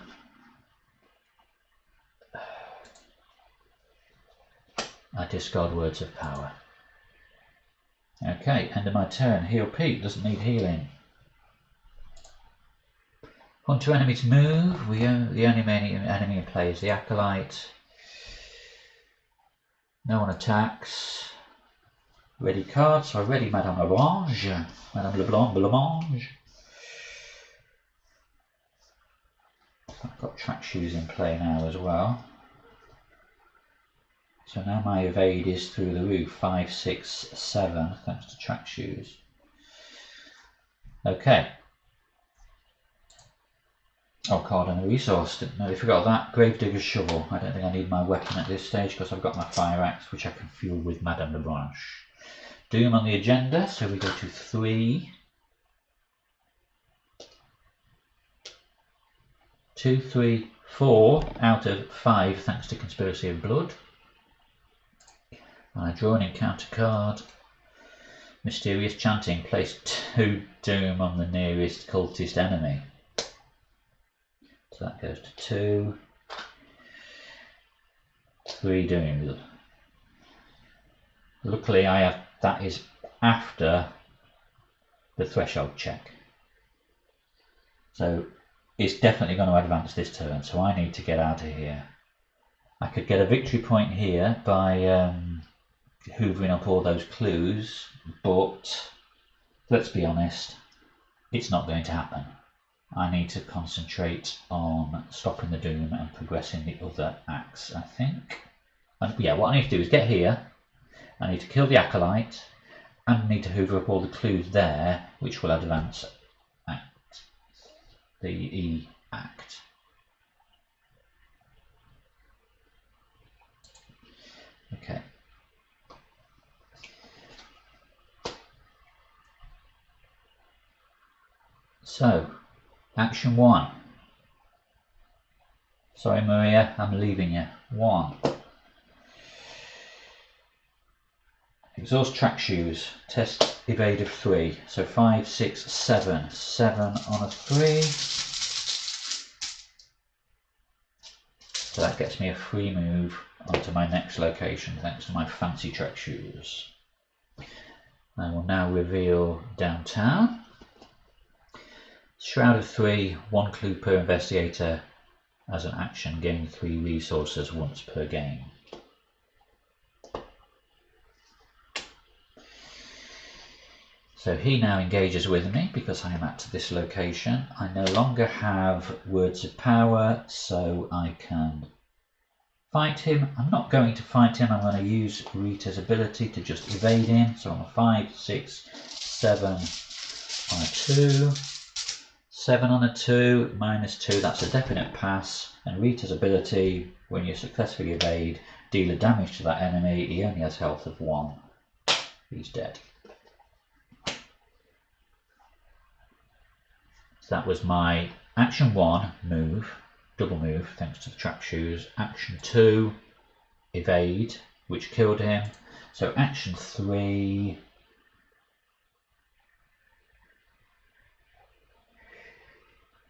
I discard Words of Power. Okay, end of my turn. Heal Pete, doesn't need healing. Hunter enemies move. The only enemy in play is the Acolyte. No one attacks. Ready card, so I ready Madame Orange, Madame Leblanc, Blancmange. I've got track shoes in play now as well. So now my evade is through the roof, 5, 6, 7, thanks to track shoes. Okay. Oh, card and a resource. Nearly forgot that. Gravedigger's shovel. I don't think I need my weapon at this stage because I've got my fire axe, which I can fuel with Madame Leblanche. Doom on the agenda, so we go to 3. 2, 3, 4 out of 5 thanks to Conspiracy of Blood. I draw an encounter card. Mysterious chanting. Place 2 Doom on the nearest cultist enemy. So that goes to 2. 3 Doom. Luckily that is after the threshold check. So it's definitely going to advance this turn, so I need to get out of here. I could get a victory point here by hoovering up all those clues, but let's be honest, it's not going to happen. I need to concentrate on stopping the Doom and progressing the other acts, I think. And yeah, what I need to do is get here, I need to kill the Acolyte, and I need to hoover up all the clues there, which will advance the E act. Okay. So, action 1. Sorry Maria, I'm leaving you. 1. Exhaust track shoes. Test evade of 3. So 5, 6, 7. 7 on a 3. So that gets me a free move onto my next location thanks to my fancy track shoes. I will now reveal downtown. Shroud of 3, 1 clue per investigator as an action, gain 3 resources once per game. So he now engages with me because I am at this location. I no longer have words of power, so I can fight him. I'm not going to fight him, I'm going to use Rita's ability to just evade him. So I'm a 5, 6, 7 on a 2. 7 on a 2, -2, that's a definite pass. And Rita's ability, when you successfully evade, deal a damage to that enemy. He only has health of 1. He's dead. So that was my action 1 move, double move, thanks to the track shoes. Action 2, evade, which killed him. So action 3.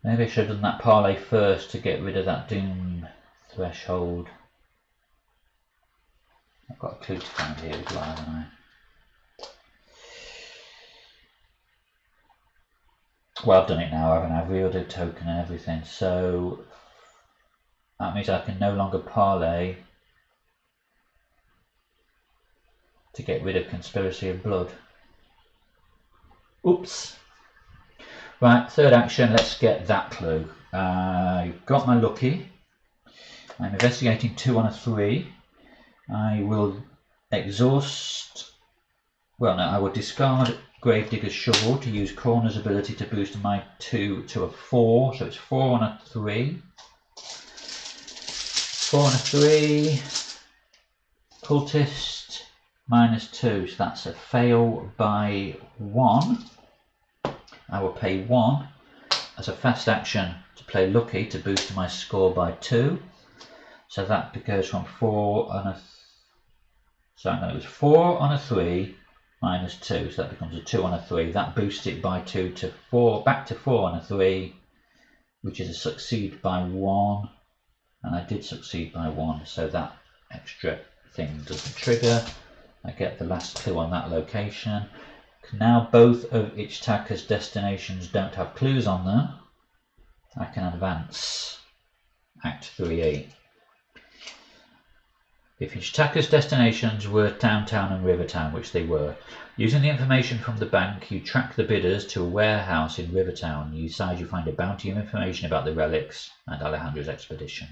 Maybe I should have done that parlay first to get rid of that Doom threshold. I've got a clue to find here as well, haven't I? Well, I've done it now, haven't I? I've revealed a token and everything, so that means I can no longer parlay to get rid of Conspiracy of Blood. Oops. Right, third action, let's get that clue. I've got my lucky. I'm investigating 2 on a 3. I will exhaust, well no, I will discard Gravedigger's shovel to use Corner's ability to boost my 2 to a 4. So it's 4 on a 3. 4 on a 3. Cultist, -2, so that's a fail by 1. I will pay 1 as a fast action to play lucky to boost my score by 2. So that goes from 4 on a, so no, it was 4 on a 3 -2, so that becomes a 2 on a 3. That boosts it by 2 to 4, back to 4 on a 3, which is a succeed by 1. And I did succeed by 1, so that extra thing doesn't trigger. I get the last clue on that location. Now both of Ichtaca's destinations don't have clues on them. I can advance Act 3E. If each attacker's destinations were downtown and Rivertown, which they were, using the information from the bank, you track the bidders to a warehouse in Rivertown. You decide you find a bounty of information about the relics and Alejandro's expedition.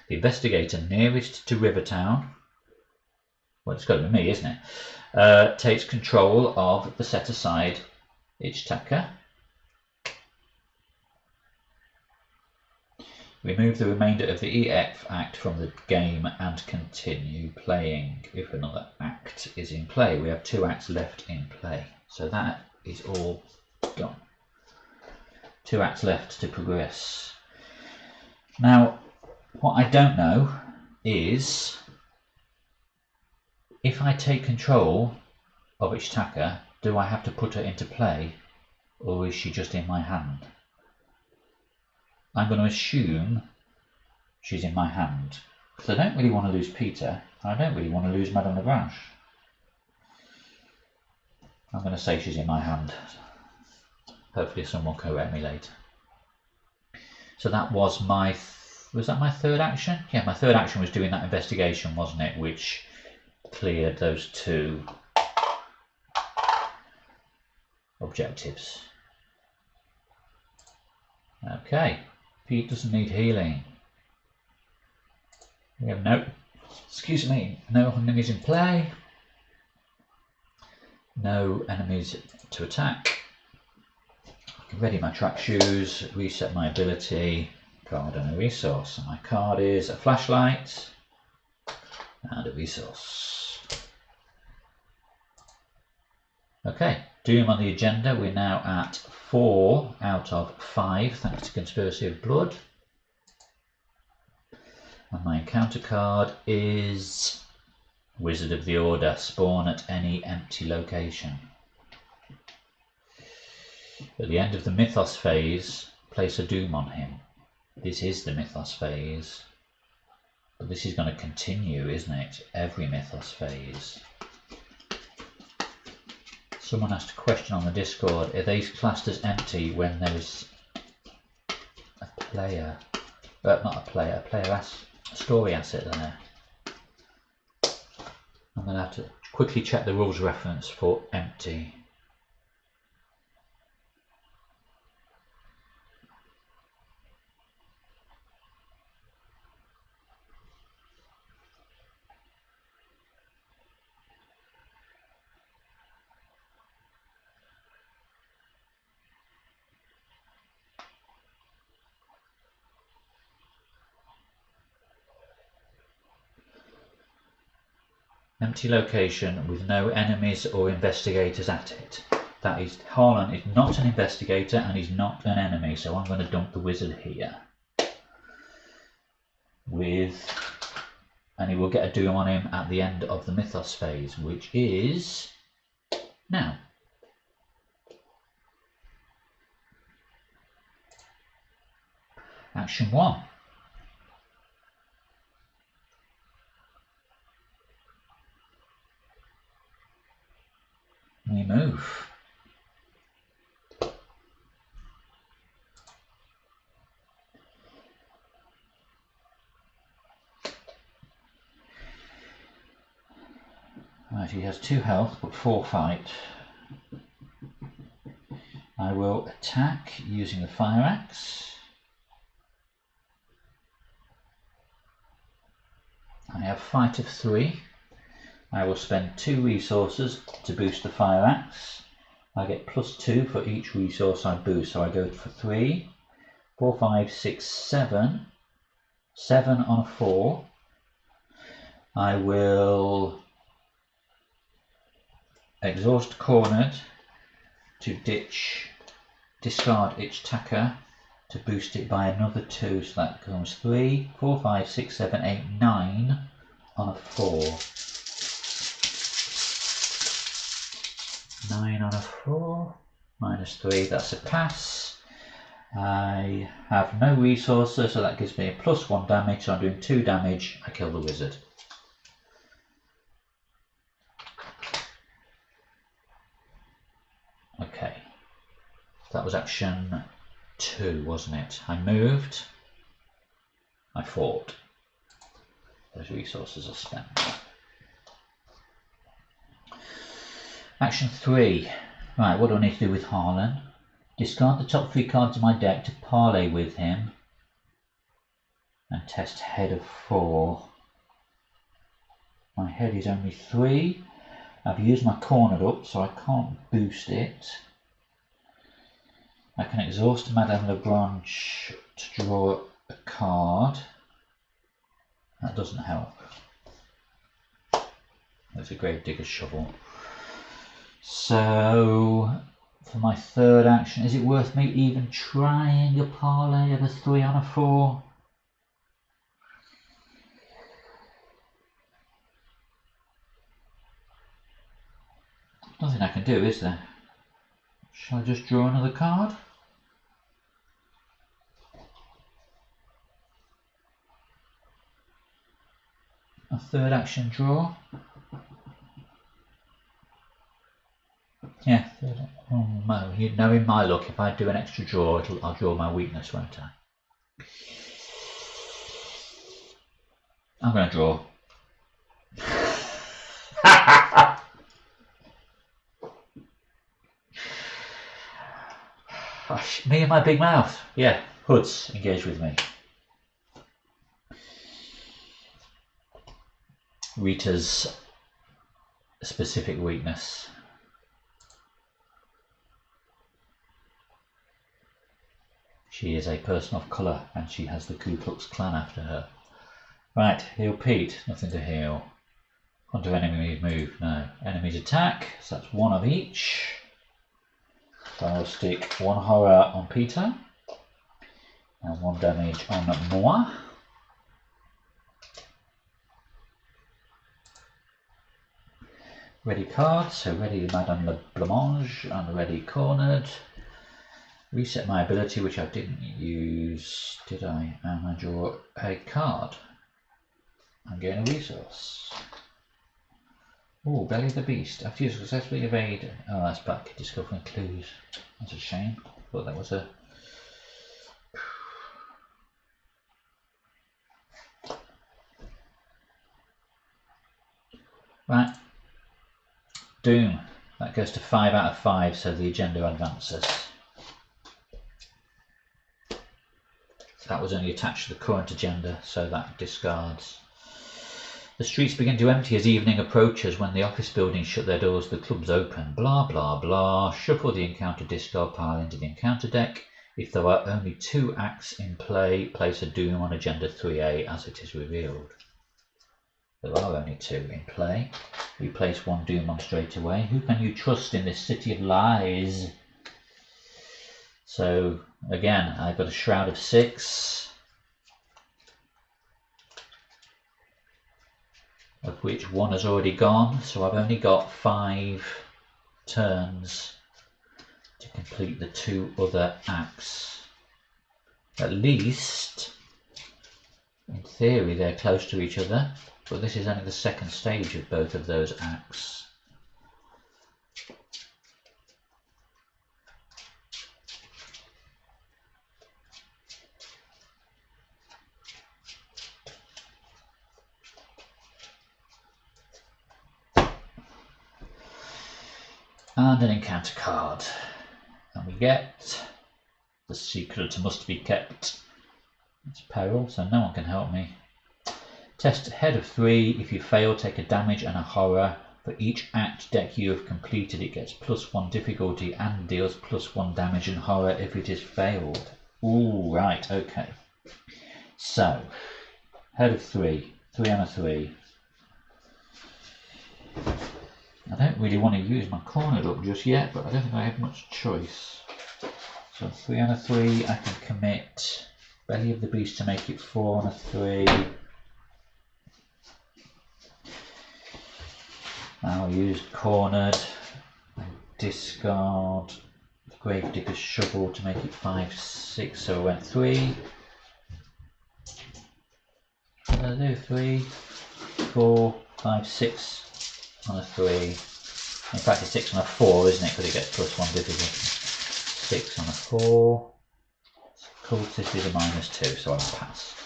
The investigator nearest to Rivertown, well, it's got to be me, isn't it, takes control of the set aside each attacker. Remove the remainder of the EF act from the game and continue playing. If another act is in play, we have 2 acts left in play. So that is all gone. 2 acts left to progress. Now, what I don't know is if I take control of each attacker, do I have to put her into play, or is she just in my hand? I'm going to assume she's in my hand, because I don't really want to lose Peter, and I don't really want to lose Madame Lagrange. I'm going to say she's in my hand. Hopefully someone will correct me later. So that was my, was that my third action? Yeah, my third action was doing that investigation, wasn't it, which cleared those 2 objectives. Okay. Pete doesn't need healing. We have no enemies in play. No enemies to attack. I can ready my track shoes, reset my ability, card and a resource. And my card is a flashlight and a resource. Okay, Doom on the agenda. We're now at 4 out of 5 thanks to Conspiracy of Blood. And my encounter card is Wizard of the Order. Spawn at any empty location. At the end of the Mythos phase, place a Doom on him. This is the Mythos phase. But this is going to continue, isn't it? Every Mythos phase. Someone asked a question on the Discord, are these classed as empty when there's a player, not a player, a story asset there? I'm going to have to quickly check the rules reference for empty. Empty location with no enemies or investigators at it. That is, Harlan is not an investigator and he's not an enemy, so I'm going to dump the wizard here. And he will get a Doom on him at the end of the Mythos phase, which is now. Action 1. We move. Right, he has 2 health but 4 fight. I will attack using the fire axe. I have fight of 3. I will spend 2 resources to boost the fire axe. I get +2 for each resource I boost, so I go for 3, 4, 5, 6, 7. 7 on a 4. I will exhaust cornered to discard each attacker to boost it by another 2, so that becomes 3, 4, 5, 6, 7, 8, 9 on a 4. 9 on a 4, -3, that's a pass. I have no resources, so that gives me a +1 damage, so I'm doing 2 damage, I kill the wizard. Okay, that was action 2, wasn't it? I moved, I fought. Those resources are spent. Action 3. Right, what do I need to do with Harlan? Discard the top 3 cards of my deck to parlay with him. And test head of 4. My head is only 3. I've used my cornered up, so I can't boost it. I can exhaust Madame Lebranche to draw a card. That doesn't help. There's a Gravedigger's Shovel. So, for my third action, is it worth me even trying a parlay of a 3 on a 4? Nothing I can do, is there? Shall I just draw another card? A third action draw? Yeah, knowing my luck, if I do an extra draw, I'll draw my weakness, won't I? I'm going to draw. Me and my big mouth. Yeah, Hoods, engage with me. Rita's specific weakness. She is a person of colour and she has the Ku Klux Klan after her. Right, heal Pete, nothing to heal. Onto enemy's move, no. Enemies attack, so that's 1 of each. So I'll stick 1 horror on Peter and 1 damage on Moi. Ready card, so ready Madame Leblanche and ready cornered. Reset my ability, which I didn't use, did I? And I draw a card. I'm getting a resource. Oh, Belly of the Beast. After you successfully evade. Oh, that's back. Discovering clues. That's a shame. Thought that was a. Right. Doom. That goes to 5 out of 5, so the agenda advances. That was only attached to the current agenda, so that discards. The streets begin to empty as evening approaches. When the office buildings shut their doors, the clubs open. Blah, blah, blah. Shuffle the encounter discard pile into the encounter deck. If there are only 2 acts in play, place a Doom on agenda 3A as it is revealed. There are only 2 in play. We place 1 Doom on straight away. Who can you trust in this city of lies? So, again, I've got a Shroud of 6, of which 1 has already gone, so I've only got 5 turns to complete the 2 other acts. At least, in theory, they're close to each other, but this is only the second stage of both of those acts. And an encounter card. And we get the secret must be kept. It's peril, so no one can help me. Test head of 3. If you fail, take a damage and a horror. For each act deck you have completed, it gets +1 difficulty and deals +1 damage and horror if it is failed. Ooh, right, okay. So, head of 3. 3 on a 3. I don't really want to use my cornered up just yet, but I don't think I have much choice. So 3 on a 3, I can commit Belly of the Beast to make it 4 on a 3. I'll use cornered and discard the Gravedigger's Shovel to make it 5, 6, so I went 3. What did I do? 3, 4, 5, 6. On a 3, in fact it's 6 on a 4, isn't it, because it gets +1 difficulty. 6 on a 4, cultist is a -2, so I'll pass.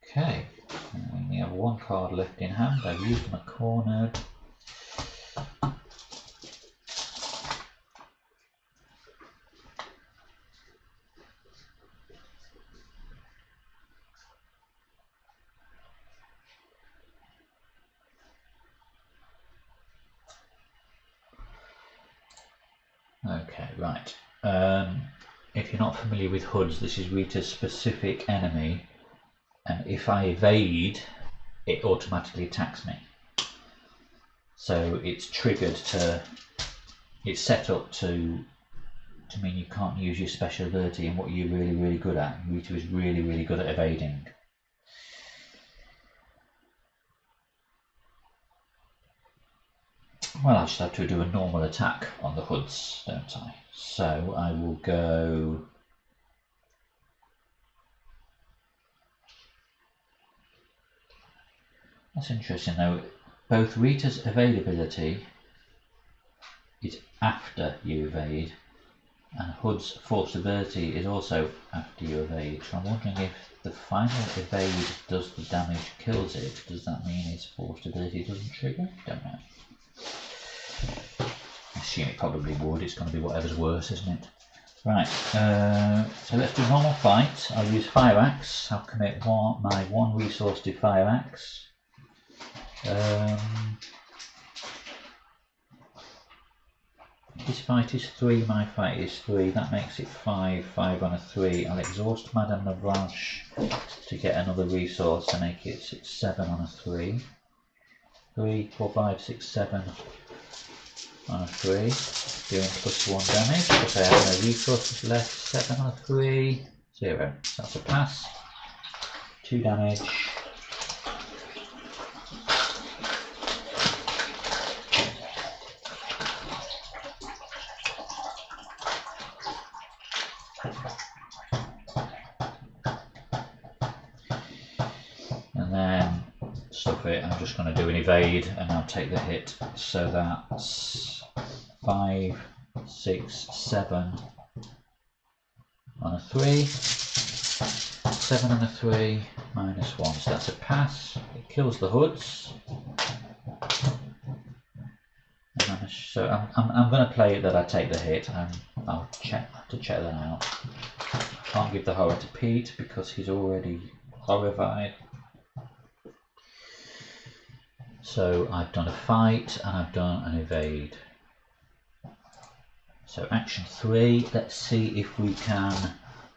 Okay, and we only have one card left in hand. I've used my cornered. Okay, right. If you're not familiar with HUDs, this is Rita's specific enemy, and if I evade, it automatically attacks me. So it's triggered to, it's set up to mean you can't use your special ability and what you're really, really good at. Rita is really, really good at evading. Well, I just have to do a normal attack on the HUDs, don't I? So I will go... That's interesting though. Both Rita's availability is after you evade, and HUD's forced ability is also after you evade. So I'm wondering if the final evade does the damage, kills it. Does that mean his forced ability doesn't trigger? Don't know. I assume it probably would. It's going to be whatever's worse, isn't it? Right. So let's do normal fight. I'll use Fire Axe. I'll commit my one resource to Fire Axe. His fight is 3, my fight is 3, that makes it 5, 5 on a 3. I'll exhaust Madame Navranche to get another resource to make it 6, 7 on a 3. 3, 4, 5, 6, 7 on a 3, doing +1 damage, because I have no resources left. 7 on a 3, 0, so that's a pass. 2 damage. And then stuff it, I'm just going to do an evade and I'll take the hit. So that's 5, 6, 7 on a 3, 7 on a 3, -1, so that's a pass. It kills the HUDs. And so I'm going to play it that I take the hit, and I'll have to check that out. I can't give the horror to Pete because he's already horrified. So I've done a fight and I've done an evade. So action 3, let's see if we can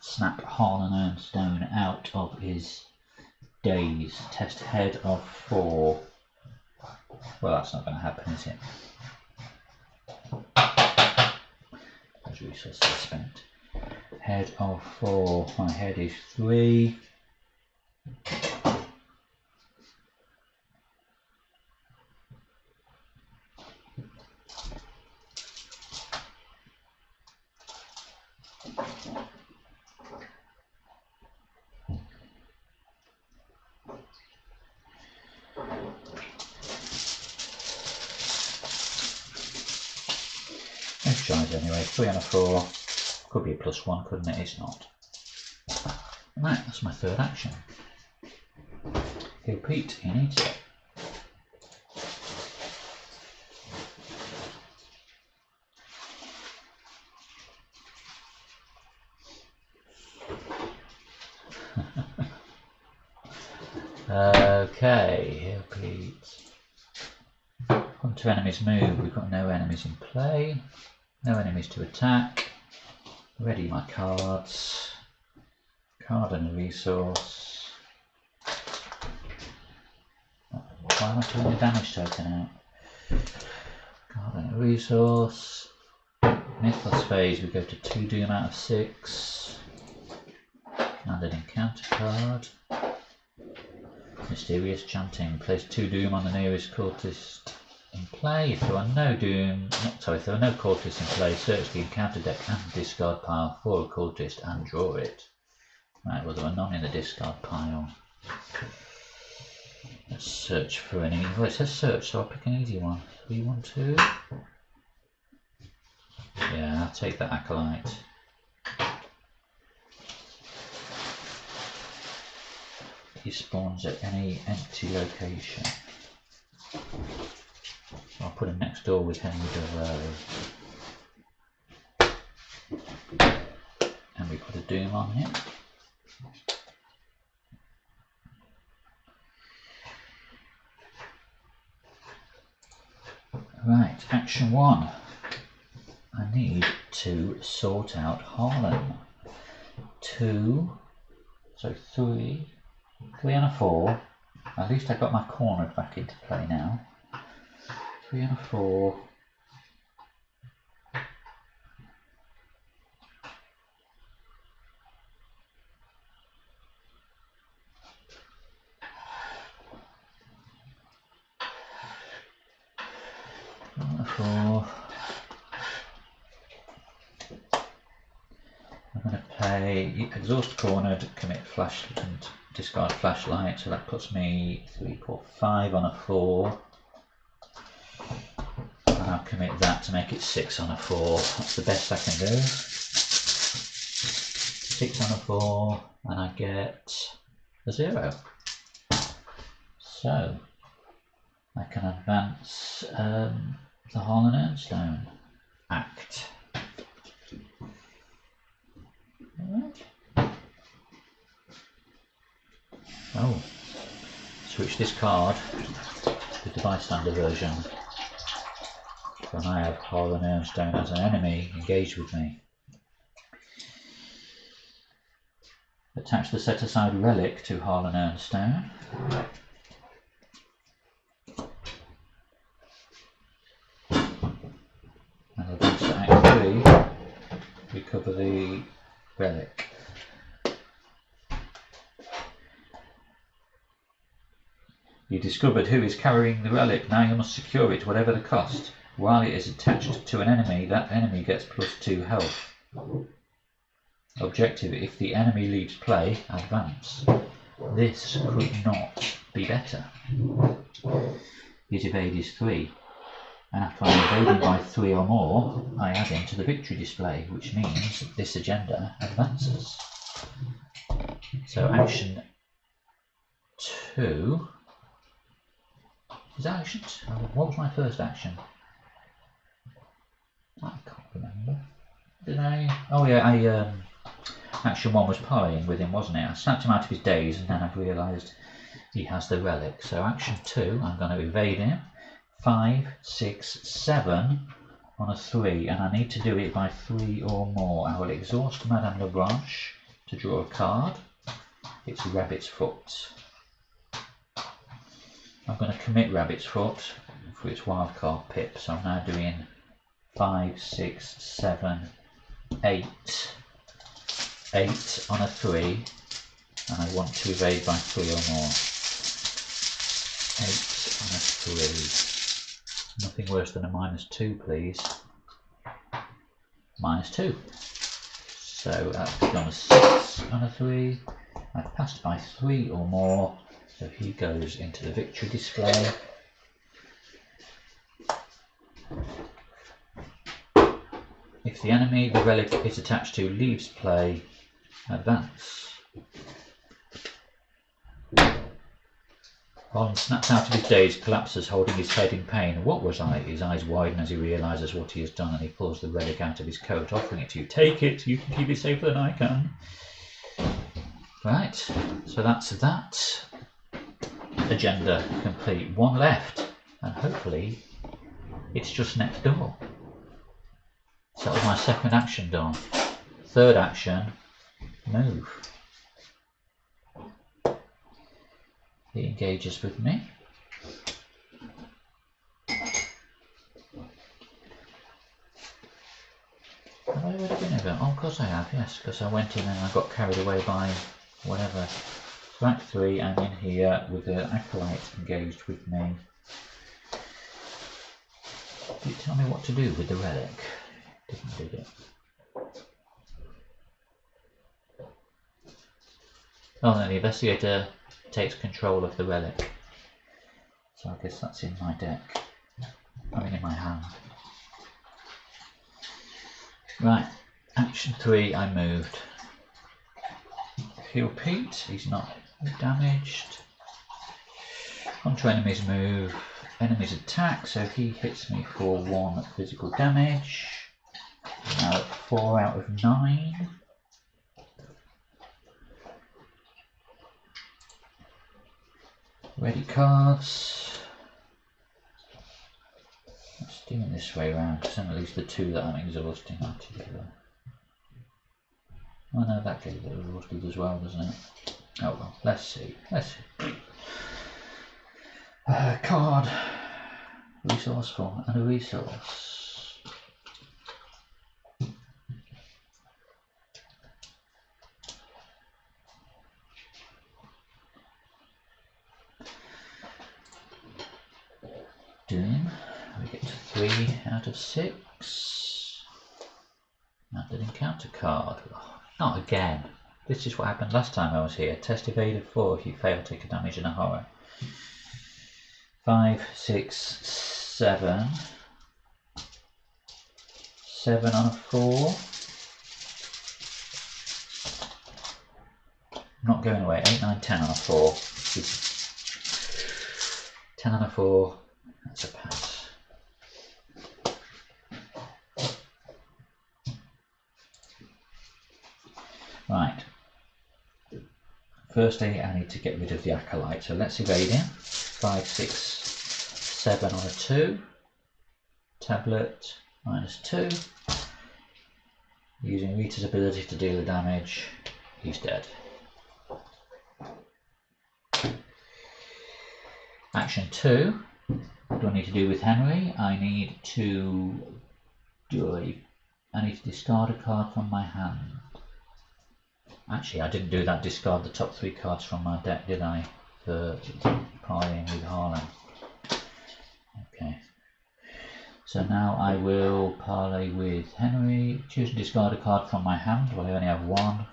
snap Harlan Ironstone out of his daze. Test head of 4. Well, that's not going to happen, is it? Those resources are spent. Head of 4, my head is 3. No charge anyway, 3 on a 4. Could be a +1, couldn't it? It's not. Right, that's my third action. Heal Pete, he needs it. Okay, heal Pete. Hunter enemies move, we've got no enemies in play. No enemies to attack. Ready my cards. Card and a resource. Why am I putting the damage token out? Card and a resource. Mythos phase, we go to 2 doom out of 6. And an encounter card. Mysterious chanting. Place 2 doom on the nearest cultist in play. If there are no if there are no cultists in play, search the encounter deck and discard pile for a cultist and draw it. Right, well there are none in the discard pile. Let's search for any. Well, it says search, so I'll pick an easy one. 3, 1, 2. Yeah, I'll take that acolyte. He spawns at any empty location. I'll put him next door with Henry Devoe. And we put a Doom on him. Right, action 1. I need to sort out Harlem. 2, so 3 and a 4. At least I got my cornered back into play now. 3 and a 4. I'm going to play exhaust cornered, commit flash and discard flashlight, so that puts me 3, 4, 5 on a 4. And I'll commit that to make it 6 on a 4. That's the best I can do. 6 on a 4, and I get a 0. So I can advance the Hall and Earnstone act. Oh, switch this card to the bystander version. So I have Hall and Earnstone as an enemy engaged with me. Attach the set aside relic to Hall and Earnstone. And advance to Act 3, recover the relic. You discovered who is carrying the relic. Now you must secure it, whatever the cost. While it is attached to an enemy, that enemy gets +2 health. Objective: if the enemy leaves play, advance. This could not be better. His evade is 3. And after I'm evading by 3 or more, I add him to the victory display, which means this agenda advances. So action 2. Is that action 2? What was my first action? I can't remember. Did I? Oh yeah, action 1 was parleying with him, wasn't it? I snapped him out of his daze and then I've realised he has the relic. So action 2, I'm going to evade him. 5, 6, 7 on a 3, and I need to do it by 3 or more. I will exhaust Madame Labranche to draw a card. It's Rabbit's Foot. I'm going to commit Rabbit's Foot for its wildcard pip, so I'm now doing 5, 6, 7, 8. 8 on a 3, and I want to evade by 3 or more. 8 on a 3. Nothing worse than a -2, please. -2. So that's become a 6 on a 3. I've passed by 3 or more, so he goes into the victory display. If the enemy the relic is attached to leaves play, advance. Holland snaps out of his daze, collapses, holding his head in pain. What was I? His eyes widen as he realises what he has done, and he pulls the relic out of his coat, offering it to you. Take it, you can keep it safer than I can. Right, so that's that. Agenda complete. 1 left, and hopefully it's just next door. So that was my second action done. Third action, move. He engages with me. Have I already been over? Oh, of course I have, yes, because I went in and I got carried away by whatever. So Act 3, I'm in here with the acolyte engaged with me. Did it tell me what to do with the relic? Didn't, did it? Oh, no, the investigator takes control of the relic. So I guess that's in my deck. I mean, in my hand. Right, action 3, I moved. Heal Pete, he's not damaged. Onto enemies move, enemies attack, so he hits me for 1 physical damage. Now at 4 out of 9. Ready cards. Let's do it this way around, because then at least the 2 that I'm exhausting are together. Oh no, that gets exhausted as well, doesn't it? Oh well, let's see. Card. Resourceful and a resource. Doom. We get to 3 out of 6. And an encounter card. Oh, not again. This is what happened last time I was here. Test evaded 4 if you fail, take a damage in a horror. 5, 6, 7. 7 on a 4. I'm not going away. 8, 9, 10 on a 4. 10 on a 4. That's a pass. Right. Firstly, I need to get rid of the acolyte. So let's evade him. 5, 6, 7 on a 2. Tablet -2. Using Rita's ability to deal the damage. He's dead. Action 2. What do I need to do with Henry? I need to discard a card from my hand. Actually, I didn't do that. Discard the top 3 cards from my deck, did I? For parlaying with Harlan. Okay. So now I will parlay with Henry. Choose to discard a card from my hand. Well, I only have 1.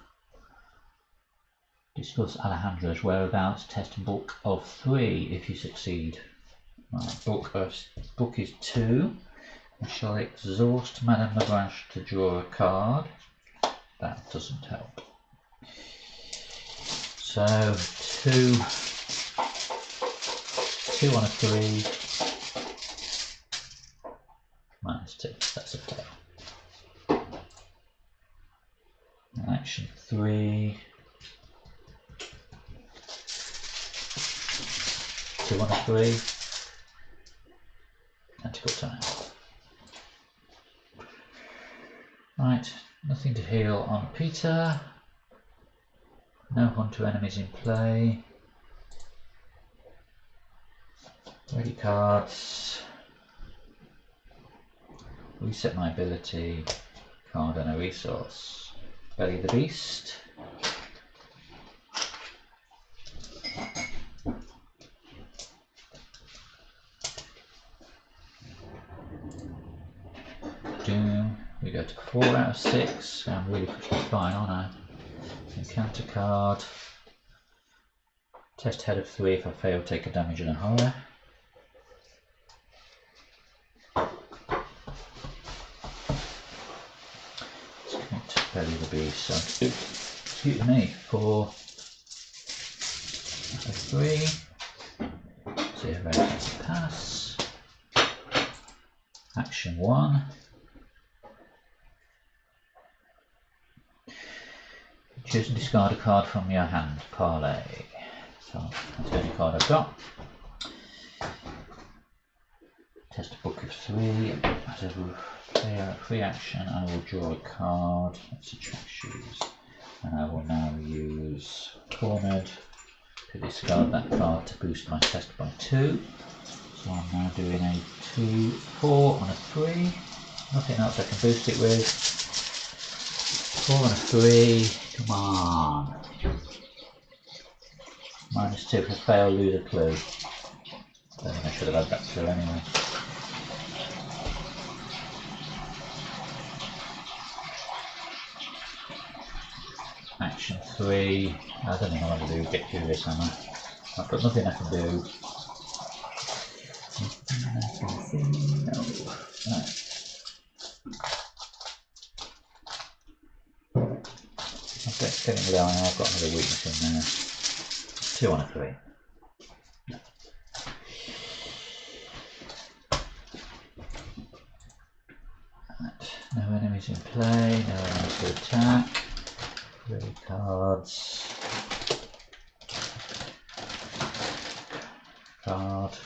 Discuss Alejandro's whereabouts. Test book of 3 if you succeed. Right, book is 2. I shall exhaust Madame Lagrange to draw a card. That doesn't help. So 2 on a 3. -2. That's a fail. Action 3. 2 on a 3. Tactical time. Right, nothing to heal on Peter. No hunter enemies in play. Ready cards. Reset my ability. Card and a resource. Belly the Beast. Doom. We go to 4 out of 6. I'm really pushing fine, aren't I? Encounter card. Test head of 3 if I fail, take a damage in a horror. Let's commit to Belly the Beast. So, excuse me, 4 out of 3. 0 pass. Action 1. Choose and discard a card from your hand. Parlay. So that's the only card I've got. Test a book of 3. As a free action, I will draw a card. Let's attract shoes. And I will now use Cornered to discard that card to boost my test by 2. So I'm now doing a 2, 4 on a 3. Nothing else I can boost it with. 4 on a 3. Come on. -2 for fail, lose a clue. I think I should have had that clue anyway. Action 3. I don't know what to do. Get curious, am I? I've got nothing I can do. No. Right. getting low. I've got another weakness in there. 2 on a 3. No enemies in play, no enemies to attack. 3 cards. Card.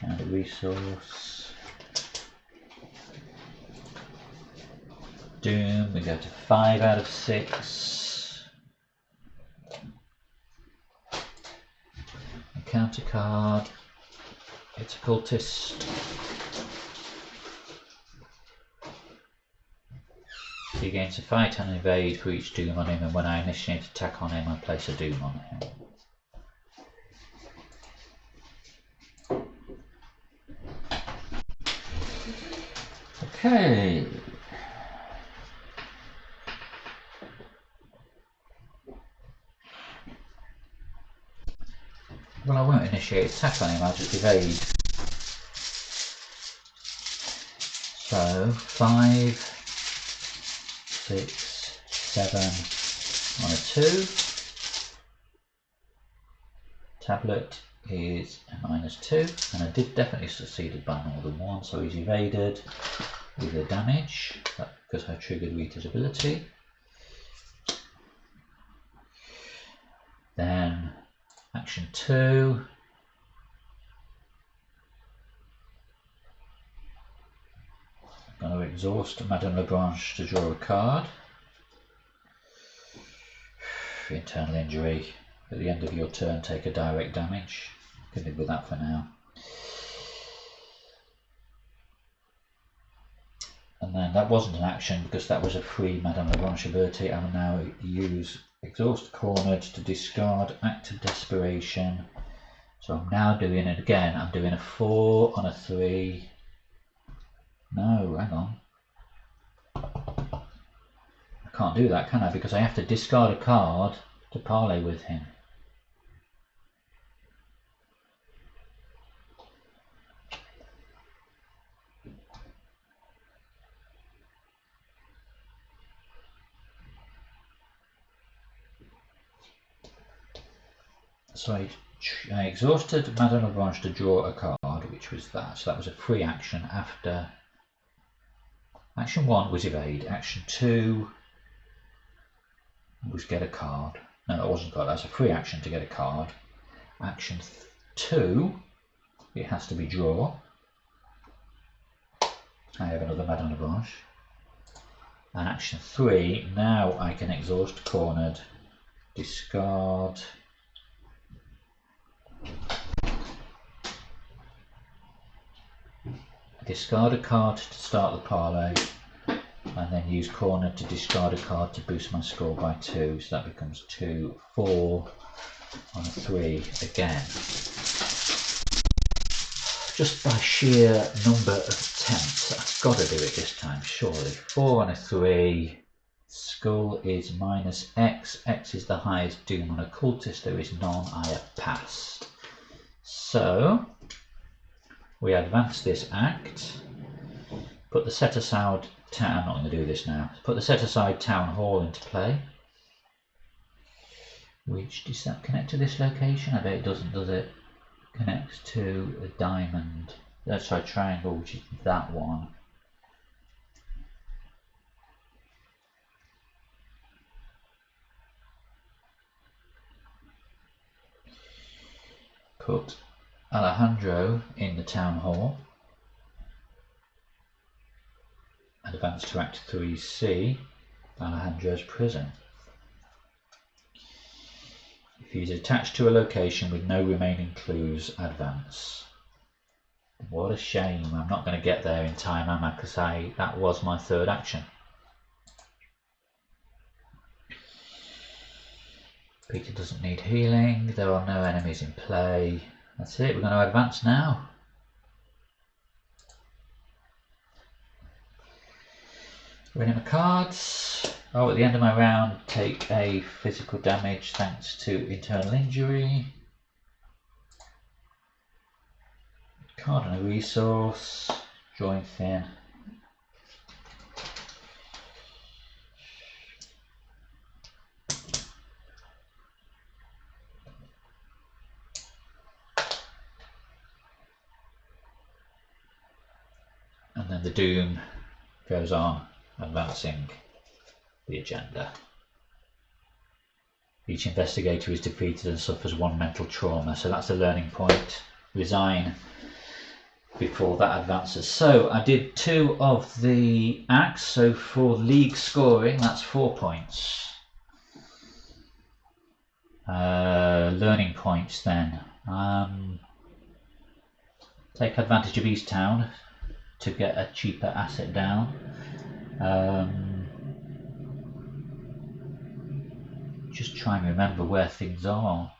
And a resource. Doom, we go to 5 out of 6. A counter card. It's a cultist. He gains a fight and evade for each doom on him, and when I initiate attack on him, I place a doom on him. Okay. Well, I won't initiate attack on him, I'll just evade. So, 5, 6, 7 on a 2. Tablet is a -2, and I did definitely succeeded by more than 1, so he's evaded with the damage, because I triggered Rita's ability. Then action 2. I'm going to exhaust Madame Lebranche to draw a card. Internal injury. At the end of your turn, take a direct damage. Can live with that for now. And then that wasn't an action because that was a free Madame Lebranche ability. I will now use Exhaust Cornered to discard Act of Desperation. So I'm now doing it again. I'm doing a 4 on a 3. No, hang on. I can't do that, can I? Because I have to discard a card to parlay with him. So I exhausted Madame Lebranche to draw a card, which was that. So that was a free action after. Action 1 was evade. Action 2 was get a card. No, that wasn't a card. That's a free action to get a card. Action 2, it has to be draw. I have another Madame Lebranche. And action 3, now I can exhaust cornered, discard. Discard a card to start the parlay, and then use corner to discard a card to boost my score by 2, so that becomes 2, 4 on a 3 again. Just by sheer number of attempts, I've got to do it this time, surely. 4 on a 3, skull is -X, X is the highest doom on a cultist, there is none, I have passed. So, we advance this act, put the set aside town, I'm not going to do this now, put the set aside town hall into play. Which, does that connect to this location? I bet it doesn't, does it? Connects to a diamond, sorry, triangle, which is that one. Put Alejandro in the town hall. Advance to Act 3C, Alejandro's prison. If he's attached to a location with no remaining clues, advance. What a shame, I'm not going to get there in time, am I? Because that was my third action. Peter doesn't need healing, there are no enemies in play. That's it, we're going to advance now. Running my cards. Oh, at the end of my round, take a physical damage thanks to internal injury. Card and a resource. Drawing thin. And then the Doom goes on advancing the agenda. Each investigator is defeated and suffers 1 mental trauma, so that's a learning point. Resign before that advances. So I did 2 of the acts, so for league scoring that's 4 points. Learning points then. Take advantage of East Town to get a cheaper asset down. Just try and remember where things are.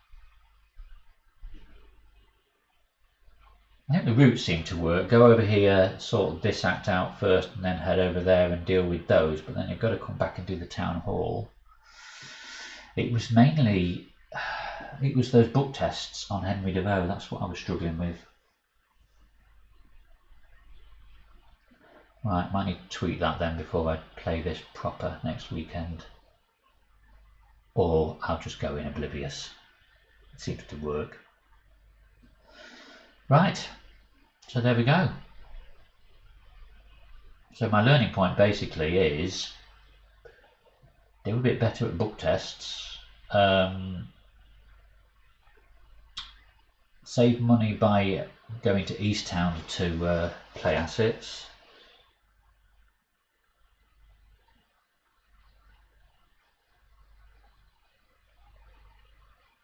I think the routes seem to work. Go over here, sort this act out first, and then head over there and deal with those. But then you've got to come back and do the town hall. It was mainly, it was those book tests on Henry DeVoe. That's what I was struggling with. Right, might need to tweak that then before I play this proper next weekend. Or I'll just go in oblivious. It seems to work. Right, so there we go. So my learning point basically is do a bit better at book tests. Save money by going to East Town to play assets.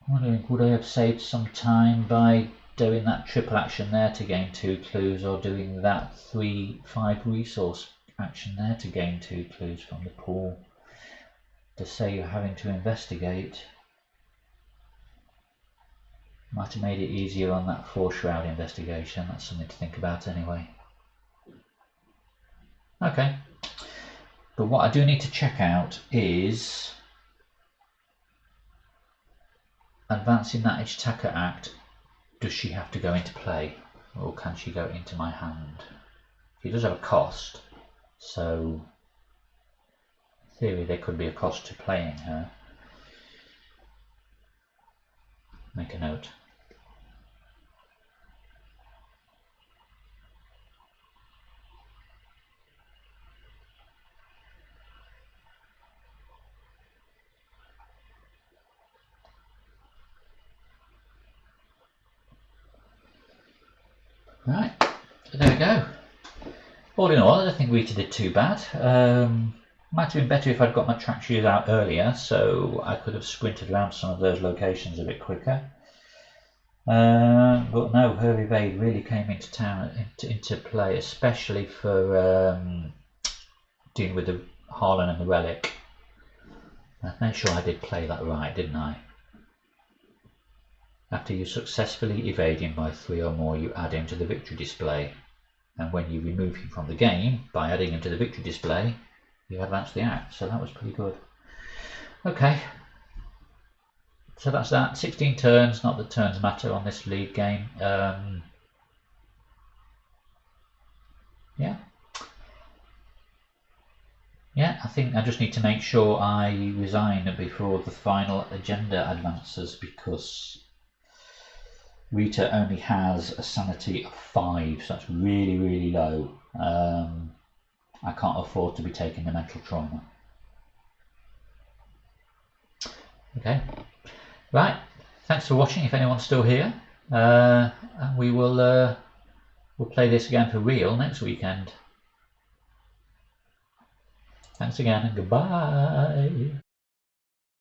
I'm wondering, would I have saved some time by doing that triple action there to gain 2 clues, or doing that 3-5 resource action there to gain 2 clues from the pool to save having to investigate? Might have made it easier on that 4 shroud investigation. That's something to think about anyway. Okay, but what I do need to check out is advancing that Ichitaka act. Does she have to go into play, or can she go into my hand? She does have a cost, so in theory there could be a cost to playing her. Make a note. Right, so there we go. All in all, I don't think Rita did too bad. Might have been better if I'd got my track shoes out earlier, so I could have sprinted around some of those locations a bit quicker. But no, her evade really came into play, especially for dealing with the Harlan and the Relic. I made sure I did play that right, didn't I? After you successfully evade him by 3 or more, you add him to the victory display. And when you remove him from the game, by adding him to the victory display, you advance the act. So that was pretty good. Okay. So that's that. 16 turns, not that turns matter on this league game. Yeah. Yeah, I think I just need to make sure I resign before the final agenda advances, because Rita only has a sanity of 5, so that's really, really low. I can't afford to be taking the mental trauma. Okay, right. Thanks for watching. If anyone's still here, and we will we'll play this again for real next weekend. Thanks again, and goodbye.